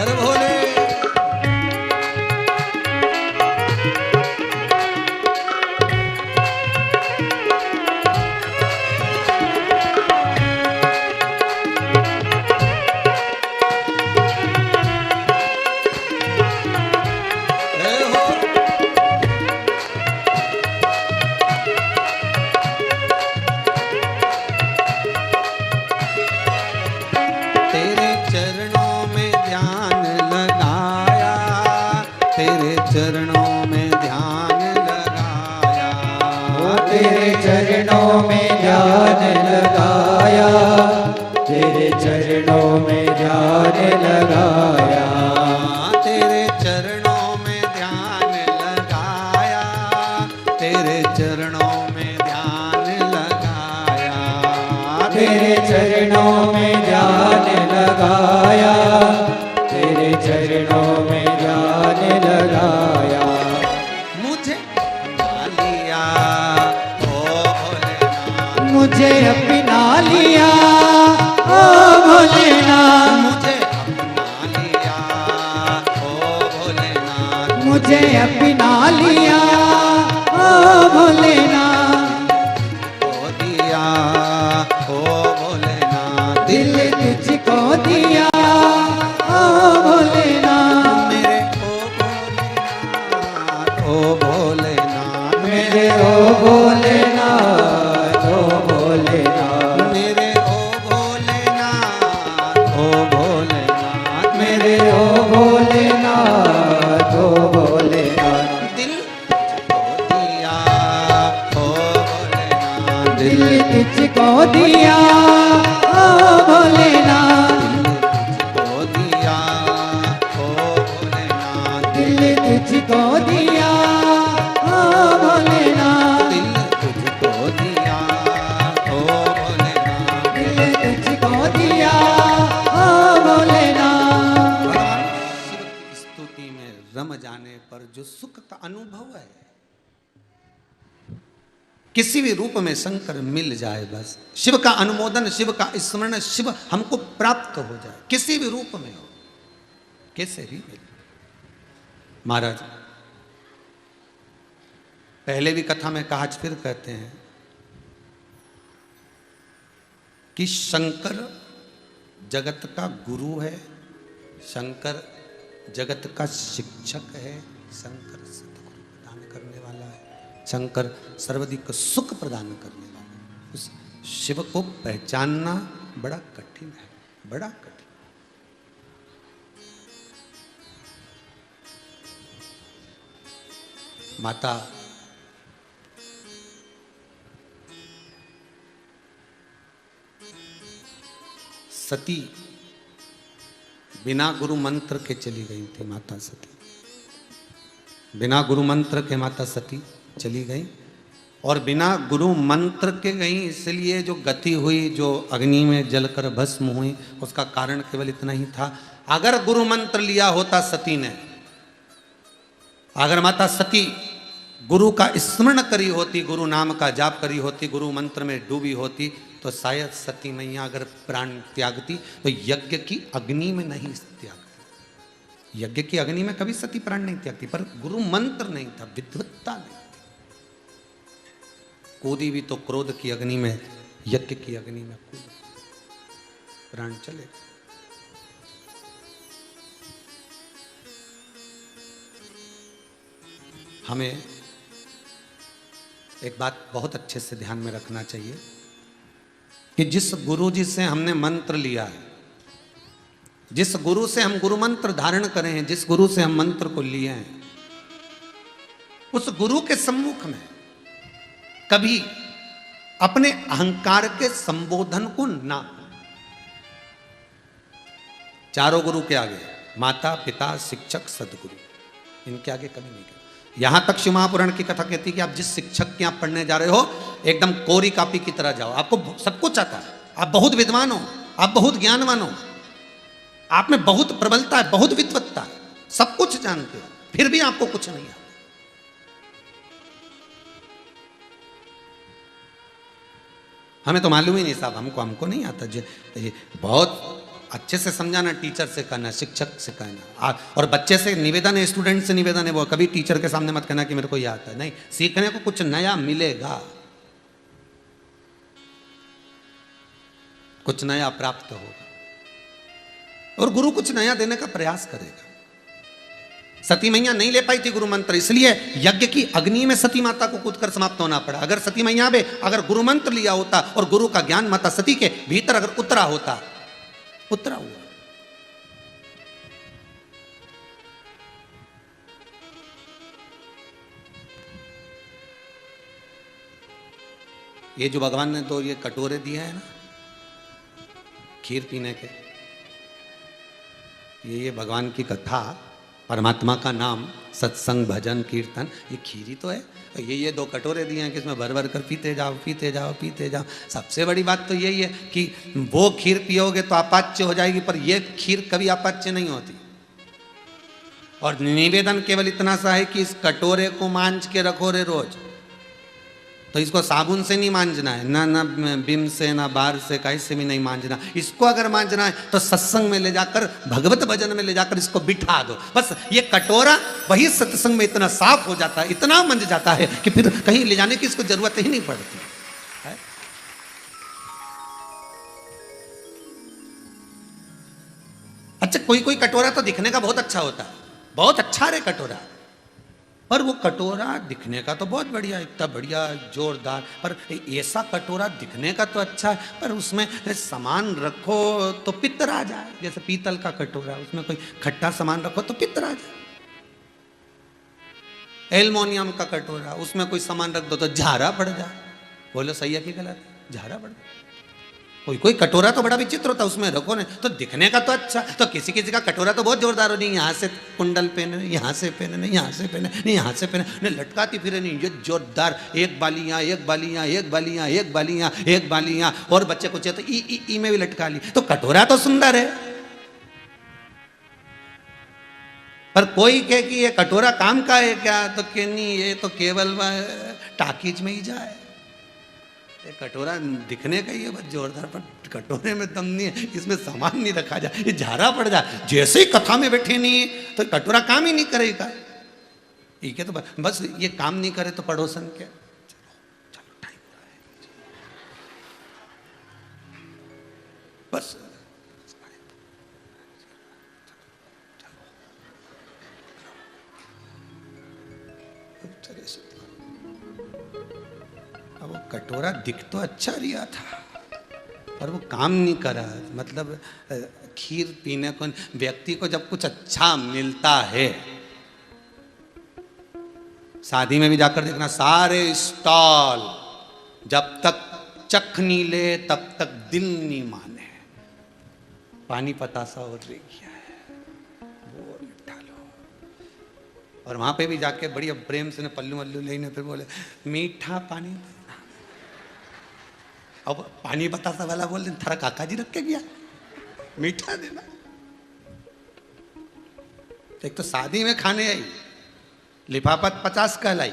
अरे भोले ए हो तेरे चरणों में ध्यान लगाया, तेरे चरणों में ध्यान लगाया, तेरे चरणों में ध्यान लगाया, तेरे चरणों में ध्यान लगाया, तेरे चरणों में ध्यान लगाया, तेरे चरणों में ध्यान लगाया, तेरे चरणों में ध्यान मुझे अपना लिया ओ भोलेनाथ, मुझे अपना लिया ओ भोलेनाथ, मुझे अपना लिया ओ भोलेनाथ, ओ दिया ओ भोलेनाथ, दिल तुझको दिया ओ भोलेनाथ, मेरे ओ भोलेनाथ, ओ भोलेनाथ, मेरे ओ भोलेनाथ ओ भोलेनाथ, मेरे ओ भोलेनाथ, मेरे ओ भोलेनाथ ओ भोलेनाथ, दिल तुझको दिया ओ भोलेनाथ, दिल तुझको दिया ओ भोलेनाथ, तुझको दिया ओ भोलेनाथ, दिल तुझको दिया ओ भोलेनाथ, दिल तुझको दिया ओ भोलेनाथ। दिल तुझको दिया ओ भोलेनाथ। भगवान शिव की स्तुति में रम जाने पर जो सुख का अनुभव है, किसी भी रूप में शंकर मिल जाए, बस शिव का अनुमोदन, शिव का स्मरण, शिव हमको प्राप्त हो जाए, किसी भी रूप में हो, कैसे भी मिले। महाराज पहले भी कथा में कहा, आज फिर कहते हैं कि शंकर जगत का गुरु है, शंकर जगत का शिक्षक है, शंकर सद्गुरु प्रदान करने वाला है, शंकर सर्वाधिक सुख प्रदान करने वाला है। उस शिव को पहचानना बड़ा कठिन है, बड़ा कठिन। माता सती बिना गुरु मंत्र के चली गई थी। माता सती बिना गुरु मंत्र के माता सती चली गई, और बिना गुरु मंत्र के गई, इसलिए जो गति हुई, जो अग्नि में जलकर भस्म हुई, उसका कारण केवल इतना ही था। अगर गुरु मंत्र लिया होता सती ने, अगर माता सती गुरु का स्मरण करी होती, गुरु नाम का जाप करी होती, गुरु मंत्र में डूबी होती, तो शायद सती मैया अगर प्राण त्यागती तो यज्ञ की अग्नि में नहीं त्यागती। यज्ञ की अग्नि में कभी सती प्राण नहीं त्यागती, पर गुरु मंत्र नहीं था, विद्वत्ता नहीं थी। कूदी भी तो क्रोध की अग्नि में, यज्ञ की अग्नि में कूद, प्राण चले। हमें एक बात बहुत अच्छे से ध्यान में रखना चाहिए कि जिस गुरु जी से हमने मंत्र लिया है, जिस गुरु से हम गुरु मंत्र धारण करें हैं, जिस गुरु से हम मंत्र को लिए हैं, उस गुरु के सम्मुख में कभी अपने अहंकार के संबोधन को ना, चारों गुरु के आगे, माता पिता शिक्षक सदगुरु, इनके आगे कभी नहीं। यहां तक शिव महापुराण की कथा कहती है कि आप जिस शिक्षक के आप पढ़ने जा रहे हो, एकदम कोरी कापी की तरह जाओ। आपको सब कुछ आता है, आप बहुत विद्वान हो, आप बहुत ज्ञानवान हो, आप में बहुत प्रबलता है, बहुत विद्वत्ता है, सब कुछ जानते हो, फिर भी आपको कुछ नहीं आता। हमें तो मालूम ही नहीं साहब, हमको नहीं आता। ये बहुत अच्छे से समझाना, टीचर से कहना, शिक्षक से कहना, और बच्चे से निवेदन है, स्टूडेंट से निवेदन है, वो कभी टीचर के सामने मत कहना कि मेरे को ये आता है। नहीं, सीखने को कुछ नया मिलेगा, कुछ नया प्राप्त होगा, और गुरु कुछ नया देने का प्रयास करेगा। सती मैया नहीं ले पाई थी गुरु मंत्र, इसलिए यज्ञ की अग्नि में सती माता को कूदकर समाप्त होना पड़ा। अगर सती मैया में अगर गुरु मंत्र लिया होता और गुरु का ज्ञान माता सती के भीतर अगर उतरा होता, उतरा हुआ, ये जो भगवान ने तो ये कटोरे दिए हैं ना खीर पीने के, ये भगवान की कथा, परमात्मा का नाम, सत्संग भजन कीर्तन, ये खीर ही तो है। ये दो कटोरे दिए हैं कि इसमें भर भर कर पीते जाओ पीते जाओ पीते जाओ। सबसे बड़ी बात तो यही है कि वो खीर पियोगे तो अपाच्य हो जाएगी, पर ये खीर कभी अपाच्य नहीं होती। और निवेदन केवल इतना सा है कि इस कटोरे को मांझ के रखो रे रोज, तो इसको साबुन से नहीं मांजना है, ना ना बिम से, ना बार से, कहीं से भी नहीं मांजना। इसको अगर मांजना है तो सत्संग में ले जाकर, भगवत भजन में ले जाकर इसको बिठा दो। बस ये कटोरा वही सत्संग में इतना साफ हो जाता है, इतना मंज जाता है कि फिर कहीं ले जाने की इसको जरूरत ही नहीं पड़ती है। अच्छा, कोई कोई कटोरा तो दिखने का बहुत अच्छा होता है, बहुत अच्छा रे कटोरा, पर वो कटोरा दिखने का तो बहुत बढ़िया, इतना बढ़िया जोरदार, पर ऐसा कटोरा दिखने का तो अच्छा है, पर उसमें सामान रखो तो पित्त आ जाए। जैसे पीतल का कटोरा, उसमें कोई खट्टा सामान रखो तो पित्त आ जाए। एल्युमिनियम का कटोरा, उसमें कोई सामान रख दो तो झारा पड़ जाए। बोलो सही है कि गलत? झारा पड़ जाए। कोई कोई कटोरा तो बड़ा विचित्र होता है, उसमें रखो ना तो दिखने का तो अच्छा, तो किसी किसी का कटोरा तो बहुत जोरदार हो, नहीं यहाँ से कुंडल पहने, यहाँ से पहने, नहीं यहाँ से पहने, नहीं यहाँ से पहने, नहीं लटकाती फिरे, नहीं ये जोरदार, एक बाली यहाँ, एक बाली यहाँ, एक बाली यहाँ, एक बाली यहाँ, एक बाली यहाँ, और बच्चे को चाहिए तो ई में भी लटका ली। तो कटोरा तो सुंदर है, पर कोई कहे कि ये कटोरा काम का है क्या, तो कि नहीं, ये तो केवल टाकीज में ही जाए। कटोरा दिखने का ही है बस जोरदार, पर कटोरे में दम नहीं है, इसमें सामान नहीं रखा जाए, ये झारा पड़ जाए। जैसे ही कथा में बैठे नहीं तो कटोरा काम ही नहीं करेगा। ठीक है, तो बस ये काम नहीं करे तो पड़ोसन क्या, चलो टाइम हो रहा है, बस वो कटोरा दिख तो अच्छा रिया था, पर वो काम नहीं करा। मतलब खीर पीने को व्यक्ति को जब कुछ अच्छा मिलता है, शादी में भी जाकर देखना, सारे स्टॉल जब तक चख नहीं ले तब तक दिल नहीं माने। पानी पतासा और रह गया है, वो निपटा लो। और वहां पे भी जाके बढ़िया प्रेम से पल्लू वल्लू लेने, फिर बोले मीठा पानी। अब पानी बतासा वाला बोल दे, थारा काका जी रख के गया, मीठा देना। एक तो शादी में खाने आई, लिफाफत 50 का लाई,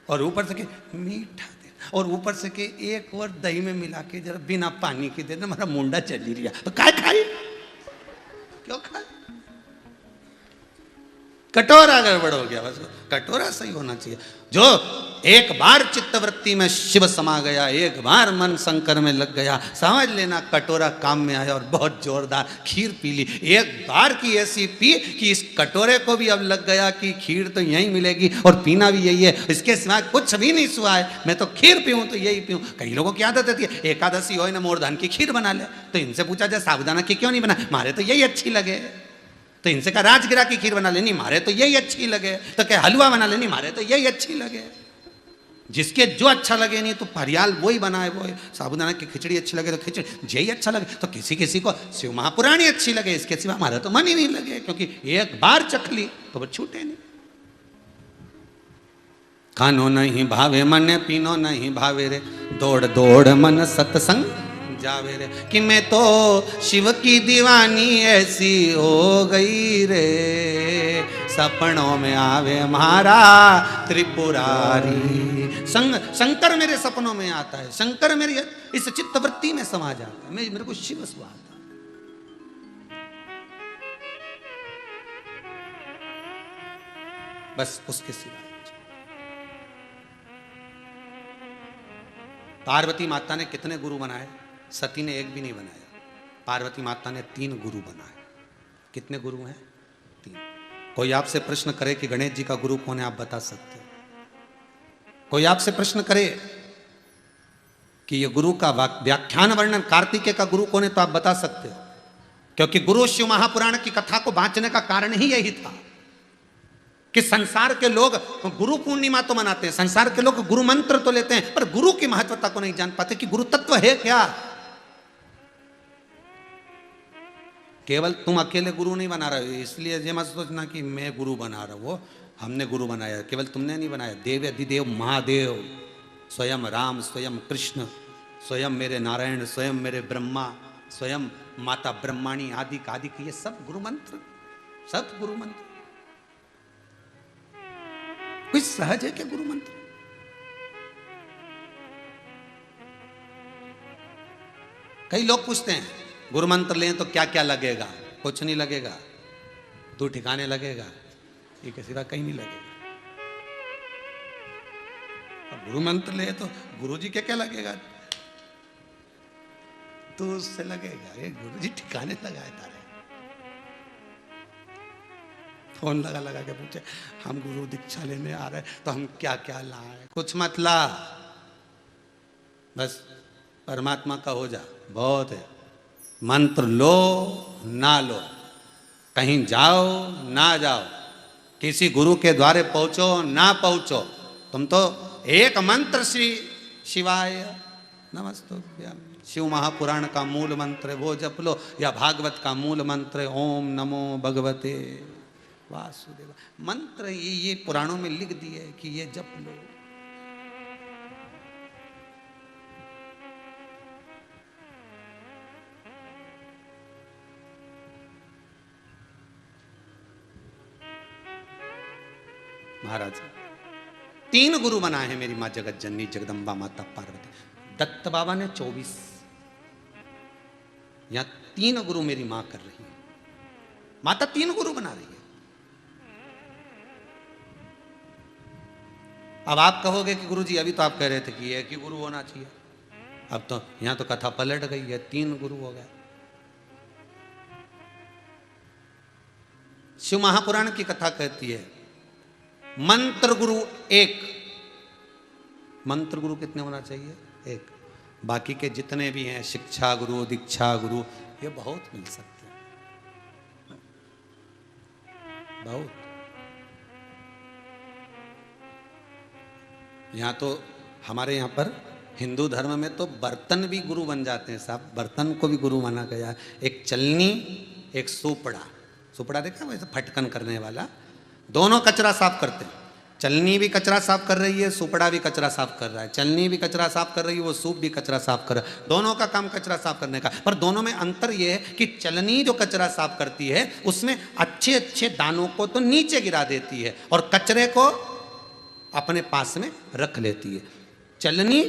और ऊपर से के मीठा देना, और ऊपर से के एक और दही में मिला के जरा बिना पानी के देना, हमारा मुंडा चली रिया। तो काय खाई, क्यों खाए? कटोरा गड़बड़ हो गया। बस कटोरा सही होना चाहिए। जो एक बार चित्तवृत्ति में शिव समा गया, एक बार मन शंकर में लग गया, समझ लेना कटोरा काम में आया और बहुत जोरदार खीर पी ली। एक बार की ऐसी पी कि इस कटोरे को भी अब लग गया कि खीर तो यहीं मिलेगी और पीना भी यही है, इसके सिवाय कुछ भी नहीं सुहा है। मैं तो खीर पीऊँ तो यही पीऊँ। कई लोगों की आदत होती है, एकादशी हो ना मोरधान की खीर बना ले, तो इनसे पूछा जाए साबुदाना की क्यों नहीं बना, मारे तो यही अच्छी लगे। तो इनसे कहा राजगिरा की खीर बना लेनी, मारे तो यही अच्छी लगे। तो क्या हलवा बना लेनी, मारे तो यही अच्छी लगे। जिसके जो अच्छा लगे, नहीं तो फरियाल वही बनाए, वो साबुदाना की खिचड़ी अच्छी लगे तो खिचड़ी यही अच्छा लगे। तो किसी किसी को शिव महापुराणी अच्छी लगे, इसके सिवा हमारा तो मन ही नहीं लगे, क्योंकि एक बार चख ली तो वो छूटे नहीं। खानो नहीं भावे मन, पीनो नहीं भावे रे, दौड़ दौड़ मन सत्संग जावे रे। कि मैं तो शिव की दीवानी ऐसी हो गई रे, सपनों में आवे हमारा त्रिपुरारी। शंकर मेरे सपनों में आता है, शंकर मेरी इस चित्तवृत्ति में समा जाता है। मेरे को शिव सुहाता। बस उसके सिवा। पार्वती माता ने कितने गुरु बनाए? सती ने एक भी नहीं बनाया। पार्वती माता ने 3 गुरु बनाए। कितने गुरु हैं? 3। कोई आपसे प्रश्न करे कि गणेश जी का गुरु कौन है, आप बता सकते हो? कोई आपसे प्रश्न करे कि ये गुरु का व्याख्यान वर्णन कार्तिकेय का गुरु कौन है, तो आप बता सकते हो, क्योंकि गुरु शिव महापुराण की कथा को बांचने का कारण ही यही था कि संसार के लोग गुरु पूर्णिमा तो मनाते हैं, संसार के लोग गुरु मंत्र तो लेते हैं, पर गुरु की महत्वता को नहीं जान पाते कि गुरु तत्व है क्या। केवल तुम अकेले गुरु नहीं बना रहे हो, इसलिए ये मत सोचना कि मैं गुरु बना रहा हूं। वो हमने गुरु बनाया, केवल तुमने नहीं बनाया। देव अधिदेव महादेव, स्वयं राम, स्वयं कृष्ण, स्वयं मेरे नारायण, स्वयं मेरे ब्रह्मा, स्वयं माता ब्रह्माणी आदि आदि, ये सब गुरु मंत्र, सब गुरु मंत्र। कोई सहज है क्या गुरु मंत्र? कई लोग पूछते हैं गुरु मंत्र लें तो क्या क्या लगेगा? कुछ नहीं लगेगा, तू ठिकाने लगेगा, ये किसी का कहीं नहीं लगेगा। अब गुरु मंत्र ले तो गुरु जी क्या क्या लगेगा? तू उससे लगेगा, ये गुरु जी ठिकाने लगाए तारे। फोन लगा लगा के पूछे हम गुरु दीक्षा लेने आ रहे हैं तो हम क्या क्या लाए? कुछ मत ला, बस परमात्मा का हो जा, बहुत है। मंत्र लो ना लो, कहीं जाओ ना जाओ, किसी गुरु के द्वारे पहुंचो ना पहुंचो, तुम तो एक मंत्र श्री शिवाय नमस्तुभ्यं, शिव महापुराण का मूल मंत्र है वो जप लो, या भागवत का मूल मंत्र है ओम नमो भगवते वासुदेव। मंत्र ये पुराणों में लिख दिए कि ये जप लो। महाराज 3 गुरु बनाए हैं मेरी माँ जगत जननी जगदम्बा माता पार्वती। दत्त बाबा ने 24, यहां 3 गुरु मेरी मां कर रही है। माता 3 गुरु बना रही है। अब आप कहोगे कि गुरु जी अभी तो आप कह रहे थे कि एक ही गुरु होना चाहिए, अब तो यहां तो कथा पलट गई है, 3 गुरु हो गए। शिव महापुराण की कथा कहती है मंत्र गुरु 1। मंत्र गुरु कितने होना चाहिए? 1। बाकी के जितने भी हैं शिक्षा गुरु, दीक्षा गुरु, ये बहुत मिल सकते हैं, बहुत। यहाँ तो हमारे यहाँ पर हिंदू धर्म में तो बर्तन भी गुरु बन जाते हैं साहब, बर्तन को भी गुरु माना गया है। एक चलनी, एक सुपड़ा। सुपड़ा देखा वैसे फटकन करने वाला, दोनों कचरा साफ करते हैं। चलनी भी कचरा साफ कर रही है, सुपड़ा भी कचरा साफ कर रहा है। चलनी भी कचरा साफ कर रही है, वो सूप भी कचरा साफ कर रहा है। दोनों का काम कचरा साफ करने का, पर दोनों में अंतर ये है कि चलनी जो कचरा साफ करती है उसमें अच्छे अच्छे दानों को तो नीचे गिरा देती है और कचरे को अपने पास में रख लेती है। चलनी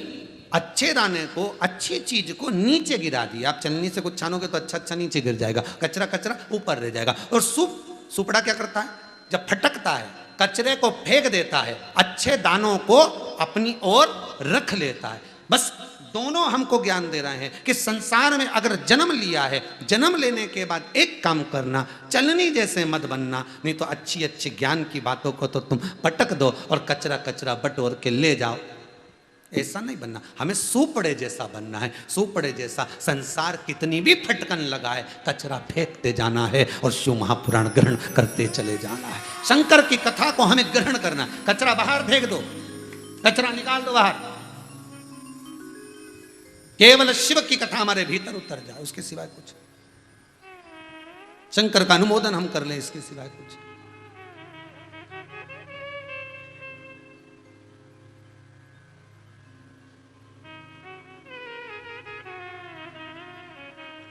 अच्छे दाने को, अच्छी चीज को नीचे गिरा दी। आप चलनी से कुछ छानोगे तो अच्छा अच्छा नीचे गिर जाएगा, कचरा कचरा ऊपर रह जाएगा। और सुपड़ा क्या करता है? जब फटकता है कचरे को फेंक देता है, अच्छे दानों को अपनी ओर रख लेता है। बस दोनों हमको ज्ञान दे रहे हैं कि संसार में अगर जन्म लिया है, जन्म लेने के बाद एक काम करना, चलनी जैसे मत बनना, नहीं तो अच्छी अच्छी ज्ञान की बातों को तो तुम पटक दो और कचरा कचरा बटोर के ले जाओ। ऐसा नहीं बनना, हमें सुपड़े जैसा बनना है। सुपड़े जैसा संसार कितनी भी फटकन लगाए, कचरा फेंकते जाना है और शिव महापुराण ग्रहण करते चले जाना है। शंकर की कथा को हमें ग्रहण करना। कचरा बाहर फेंक दो, कचरा निकाल दो बाहर, केवल शिव की कथा हमारे भीतर उतर जाए, उसके सिवाय कुछ। शंकर का अनुमोदन हम कर लें, इसके सिवाय कुछ।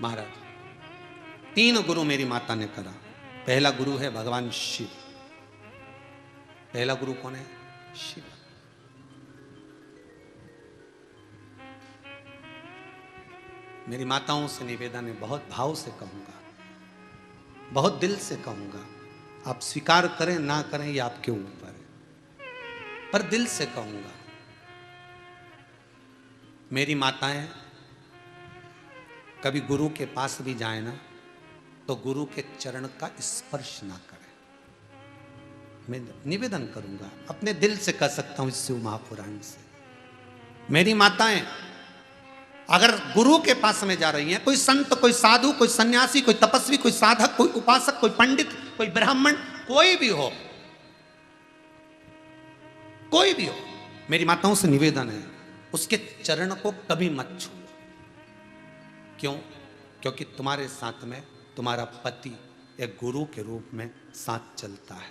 महाराज 3 गुरु मेरी माता ने करा। पहला गुरु है भगवान शिव। पहला गुरु कौन है? शिव। मेरी माताओं से निवेदन है, बहुत भाव से कहूंगा, बहुत दिल से कहूंगा। आप स्वीकार करें ना करें ये आपके ऊपर है, पर दिल से कहूंगा। मेरी माताएं कभी गुरु के पास भी जाए ना तो गुरु के चरण का स्पर्श ना करें। मैं निवेदन करूंगा, अपने दिल से कह सकता हूं इस शिव महापुराण से। मेरी माताएं अगर गुरु के पास में जा रही हैं, कोई संत, कोई साधु, कोई सन्यासी, कोई तपस्वी, कोई साधक, कोई उपासक, कोई पंडित, कोई ब्राह्मण, कोई भी हो, कोई भी हो, मेरी माताओं से निवेदन है उसके चरण को कभी मत छू। क्यों? क्योंकि तुम्हारे साथ में तुम्हारा पति एक गुरु के रूप में साथ चलता है।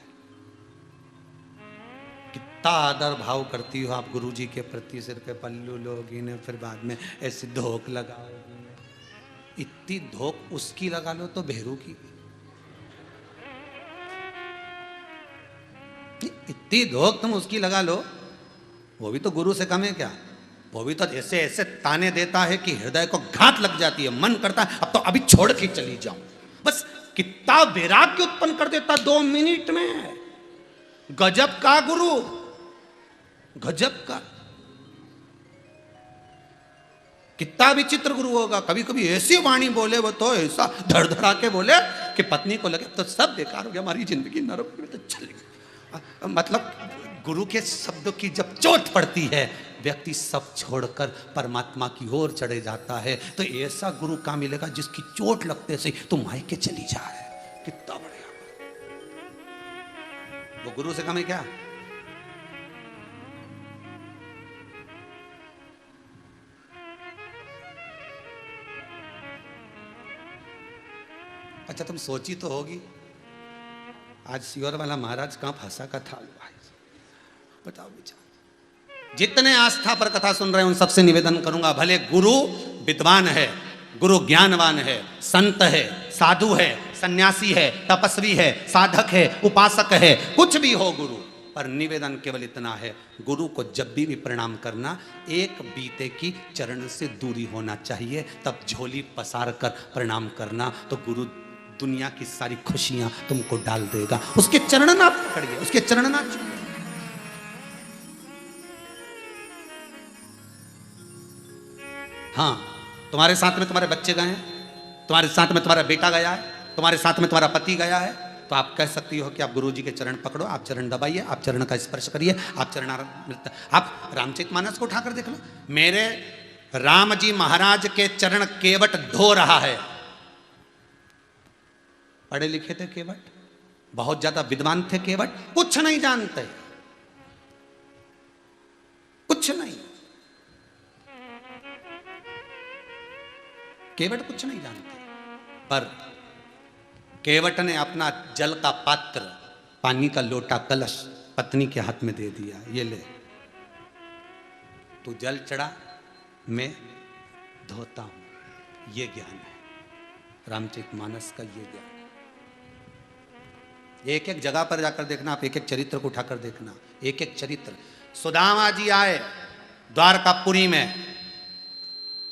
कितना आदर भाव करती हो आप गुरु जी के प्रति। सिर पे पल्लू लोगी ने, फिर बाद में ऐसी धोक लगाओगी। इतनी धोक उसकी लगा लो तो भेरू की, इतनी धोक तुम उसकी लगा लो, वो भी तो गुरु से कम है क्या? वो भी तो ऐसे ऐसे ताने देता है कि हृदय को घात लग जाती है, मन करता है अब तो अभी छोड़ के चली जाऊं। बस कितना वैराग्य उत्पन्न कर देता 2 मिनट में। गजब का गुरु, गजब का। कितना विचित्र गुरु होगा। कभी कभी ऐसी वाणी बोले वो तो ऐसा धड़धड़ा के बोले कि पत्नी को लगे तो सब बेकार हो गया, हमारी जिंदगी नरक में तो चलेगी। मतलब गुरु के शब्दों की जब चोट पड़ती है व्यक्ति सब छोड़कर परमात्मा की ओर चढ़े जाता है। तो ऐसा गुरु कहां मिलेगा जिसकी चोट लगते से तू मायके चली जाए। कितना बढ़िया। वो गुरु से कम है क्या? अच्छा तुम सोची तो होगी आज सियोर वाला महाराज कहां फंसा का था भाई, बताओ विचार। जितने आस्था पर कथा सुन रहे हैं उन सबसे निवेदन करूंगा, भले गुरु विद्वान है, गुरु ज्ञानवान है, संत है, साधु है, सन्यासी है, तपस्वी है, साधक है, उपासक है, कुछ भी हो गुरु, पर निवेदन केवल इतना है, गुरु को जब भी प्रणाम करना एक बीते की चरण से दूरी होना चाहिए, तब झोली पसार कर प्रणाम करना तो गुरु दुनिया की सारी खुशियां तुमको डाल देगा। उसके चरण ना पकड़िए, उसके चरण ना छूइए। हाँ, तुम्हारे साथ में तुम्हारे बच्चे गए हैं, तुम्हारे साथ में तुम्हारा बेटा गया है, तुम्हारे साथ में तुम्हारा पति गया है, तो आप कह सकती हो कि आप गुरु जी के चरण पकड़ो, आप चरण दबाइए, आप चरण का स्पर्श करिए, आप चरण आप रामचरितमानस को उठाकर देख लो। मेरे राम जी महाराज के चरण केवट धो रहा है। पढ़े लिखे थे केवट, बहुत ज्यादा विद्वान थे केवट, कुछ नहीं जानते, कुछ नहीं, केवट कुछ नहीं जानते। पर केवट ने अपना जल का पात्र, पानी का लोटा, कलश पत्नी के हाथ में दे दिया, ये ले तू जल चढ़ा, मैं धोता हूं। ये ज्ञान है रामचरितमानस का, ये ज्ञान। एक एक जगह पर जाकर देखना, आप एक एक चरित्र को उठाकर देखना, एक एक चरित्र। सुदामा जी आए द्वारकापुरी में,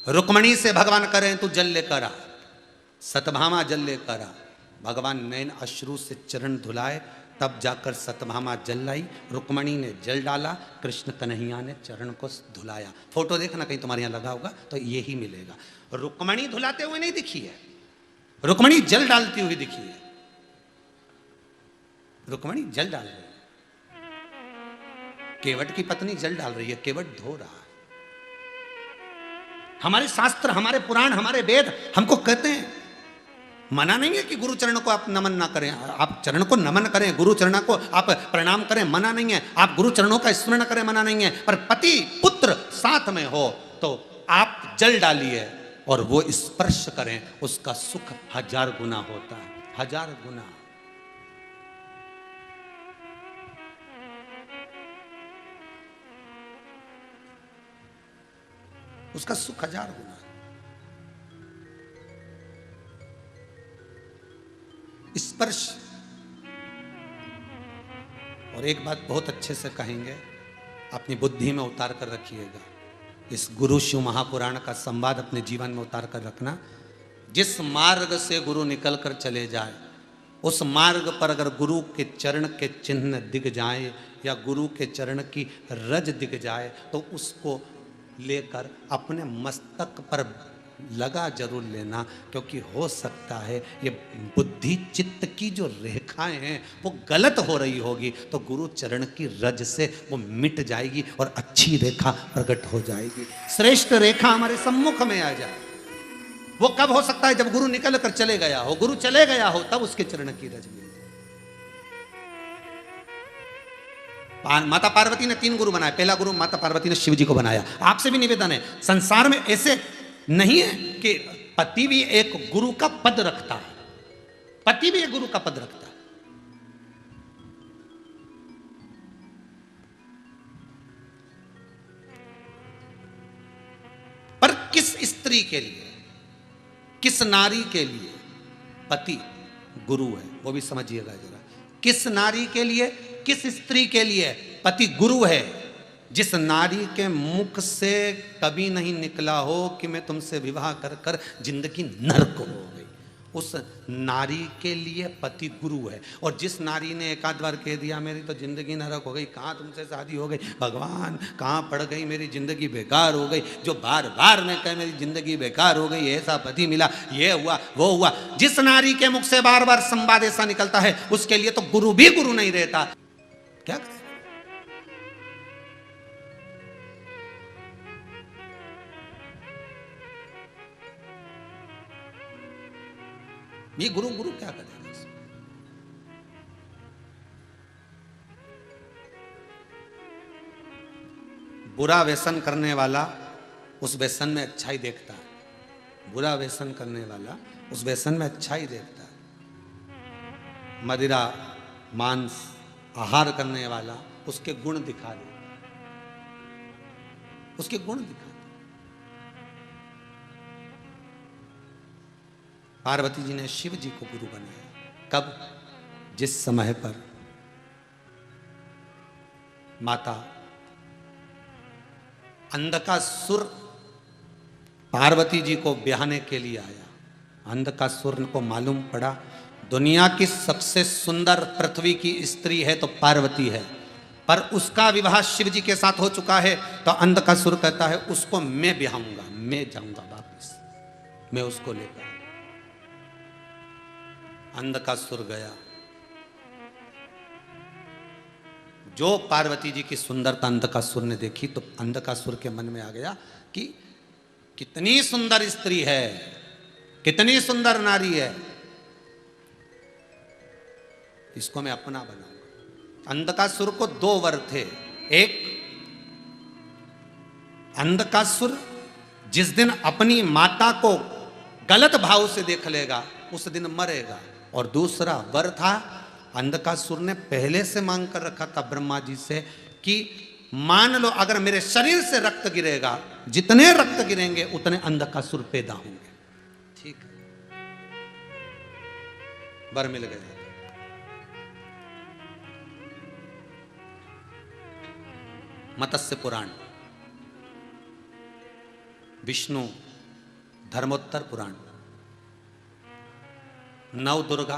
रुक्मणी से भगवान करें तू जल लेकर आ, सतभामा जल लेकर आ। भगवान नैन अश्रु से चरण धुलाए, तब जाकर सतभामा जल लाई, रुक्मणी ने जल डाला, कृष्ण कन्हैया ने चरण को धुलाया। फोटो देखना कहीं तुम्हारे यहाँ लगा होगा तो यही मिलेगा। रुक्मणी धुलाते हुए नहीं दिखी है, रुक्मणी जल डालती हुई दिखी है। रुक्मणी जल डाल रही है, केवट की पत्नी जल डाल रही है, केवट धो रहा है। हमारे शास्त्र, हमारे पुराण, हमारे वेद हमको कहते हैं, मना नहीं है कि गुरु चरण को आप नमन ना करें, आप चरण को नमन करें, गुरु चरण को आप प्रणाम करें, मना नहीं है। आप गुरु चरणों का स्मरण करें, मना नहीं है। पर पति पुत्र साथ में हो तो आप जल डालिए और वो स्पर्श करें, उसका सुख 1000 गुना होता है, 1000 गुना। उसका सुख 1000 गुना। स्पर्श। और एक बात बहुत अच्छे से कहेंगे, अपनी बुद्धि में उतार कर रखिएगा, इस गुरु शिव महापुराण का संवाद अपने जीवन में उतार कर रखना। जिस मार्ग से गुरु निकल कर चले जाए, उस मार्ग पर अगर गुरु के चरण के चिन्ह दिख जाए या गुरु के चरण की रज दिख जाए तो उसको लेकर अपने मस्तक पर लगा जरूर लेना, क्योंकि हो सकता है ये बुद्धि चित्त की जो रेखाएं हैं वो गलत हो रही होगी, तो गुरु चरण की रज से वो मिट जाएगी और अच्छी रेखा प्रकट हो जाएगी, श्रेष्ठ रेखा हमारे सम्मुख में आ जाए। वो कब हो सकता है? जब गुरु निकल कर चले गया हो, गुरु चले गया हो, तब उसके चरण की रज मिले। माता पार्वती ने 3 गुरु बनाए। पहला गुरु माता पार्वती ने शिव जी को बनाया। आपसे भी निवेदन है, संसार में ऐसे नहीं है कि पति भी एक गुरु का पद रखता है, पति भी एक गुरु का पद रखता है। पर किस स्त्री के लिए, किस नारी के लिए पति गुरु है, वो भी समझिएगा जरा। किस नारी के लिए, किस स्त्री के लिए पति गुरु है, जिस नारी के मुख से कभी नहीं निकला हो कि मैं तुमसे विवाह कर कर जिंदगी नर्क हो गई, उस नारी के लिए पति गुरु है। और जिस नारी ने एक आध बार कह दिया मेरी तो जिंदगी नरक हो गई, कहाँ तुमसे शादी हो गई भगवान, कहाँ पड़ गई मेरी जिंदगी बेकार हो गई, जो बार बार मैं कह मेरी जिंदगी बेकार हो गई, ऐसा पति मिला, ये हुआ वो हुआ, जिस नारी के मुख से बार बार संवाद ऐसा निकलता है उसके लिए तो गुरु भी गुरु नहीं रहता। क्या करें? ये गुरु गुरु क्या करेगा इसमें? बुरा व्यसन करने वाला उस व्यसन में अच्छाई देखता है, बुरा व्यसन करने वाला उस व्यसन में अच्छाई देखता है। मदिरा मांस आहार करने वाला उसके गुण दिखा दे, उसके गुण दिखा दे। पार्वती जी ने शिव जी को गुरु बनाया। कब? जिस समय पर माता अंधकासुर पार्वती जी को ब्याहने के लिए आया, अंधकासुर को मालूम पड़ा दुनिया की सबसे सुंदर पृथ्वी की स्त्री है तो पार्वती है, पर उसका विवाह शिव जी के साथ हो चुका है। तो अंधकासुर कहता है उसको मैं ब्याहूंगा, मैं जाऊंगा वापस, मैं उसको लेकर। अंधकासुर गया, जो पार्वती जी की सुंदरता अंधकासुर ने देखी तो अंधकासुर के मन में आ गया कि कितनी सुंदर स्त्री है, कितनी सुंदर नारी है, इसको मैं अपना बनाऊंगा। अंधकासुर को दो वर थे। एक, अंधकासुर जिस दिन अपनी माता को गलत भाव से देख लेगा उस दिन मरेगा। और दूसरा वर था, अंधकासुर ने पहले से मांग कर रखा था ब्रह्मा जी से कि मान लो अगर मेरे शरीर से रक्त गिरेगा, जितने रक्त गिरेंगे उतने अंधकासुर पैदा होंगे। ठीक है, वर मिल गया। मत्स्य पुराण, विष्णु धर्मोत्तर पुराण, नव दुर्गा